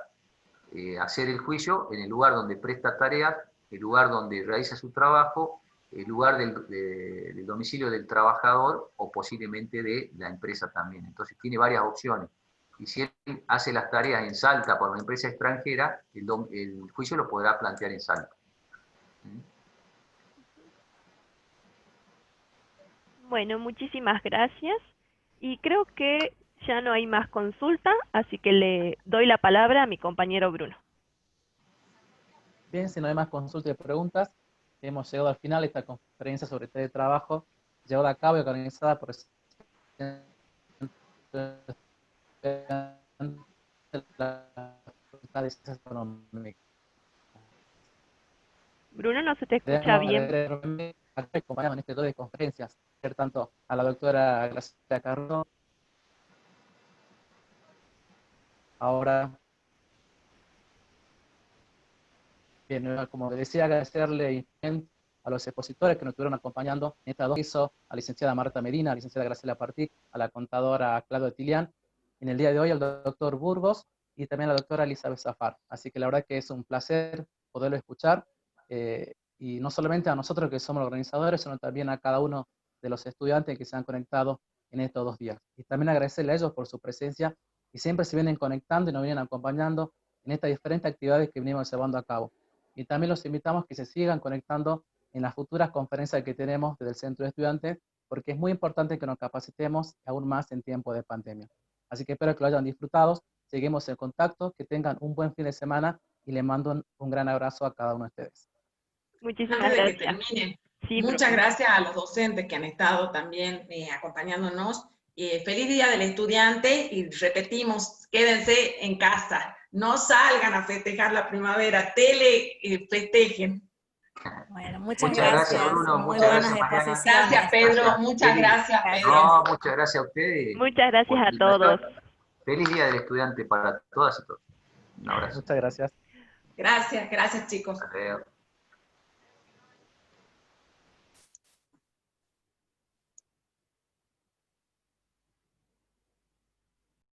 a hacer el juicio en el lugar donde presta tareas, el lugar donde realiza su trabajo, el lugar del domicilio del trabajador o posiblemente de la empresa también. Entonces tiene varias opciones. Y si él hace las tareas en Salta por una empresa extranjera, el juicio lo podrá plantear en Salta. Bueno, muchísimas gracias. Y creo que ya no hay más consulta, así que le doy la palabra a mi compañero Bruno. Bien, si no hay más consultas y preguntas, hemos llegado al final de esta conferencia sobre teletrabajo, llevada a cabo y organizada por la Facultad de Ciencias Económicas. Bruno, no se te escucha Debemos bien. agradecer acompañado en este dos de conferencias, tanto a la doctora Graciela Carro, ahora, bien, como decía, agradecerle a los expositores que nos estuvieron acompañando en esta dos pisos, a la licenciada Marta Medina, a la licenciada Graciela Partic, a la contadora Claudia Tilián, en el día de hoy al doctor Burgos y también a la doctora Elizabeth Zafar. Así que la verdad que es un placer poderlo escuchar, y no solamente a nosotros que somos los organizadores, sino también a cada uno de los estudiantes que se han conectado en estos 2 días. Y también agradecerle a ellos por su presencia, y siempre se vienen conectando y nos vienen acompañando en estas diferentes actividades que venimos llevando a cabo. Y también los invitamos que se sigan conectando en las futuras conferencias que tenemos desde el Centro de Estudiantes, porque es muy importante que nos capacitemos aún más en tiempo de pandemia. Así que espero que lo hayan disfrutado, seguimos en contacto, que tengan un buen fin de semana y les mando un gran abrazo a cada uno de ustedes. Muchísimas Antes de que gracias. termine, Sí, muchas gracias a los docentes que han estado también acompañándonos. Feliz Día del Estudiante y repetimos, quédense en casa, no salgan a festejar la primavera, festejen. Bueno, Muchas gracias, Bruno. Muy Muchas buenas gracias, Mariana. exposiciones. Gracias, Pedro. Gracias. Muchas gracias, Pedro. No, muchas gracias a ustedes muchas por gracias la a todos. invitación. Feliz Día del Estudiante para todas y todos. Un abrazo. Muchas gracias. Gracias, gracias, chicos. Hasta luego.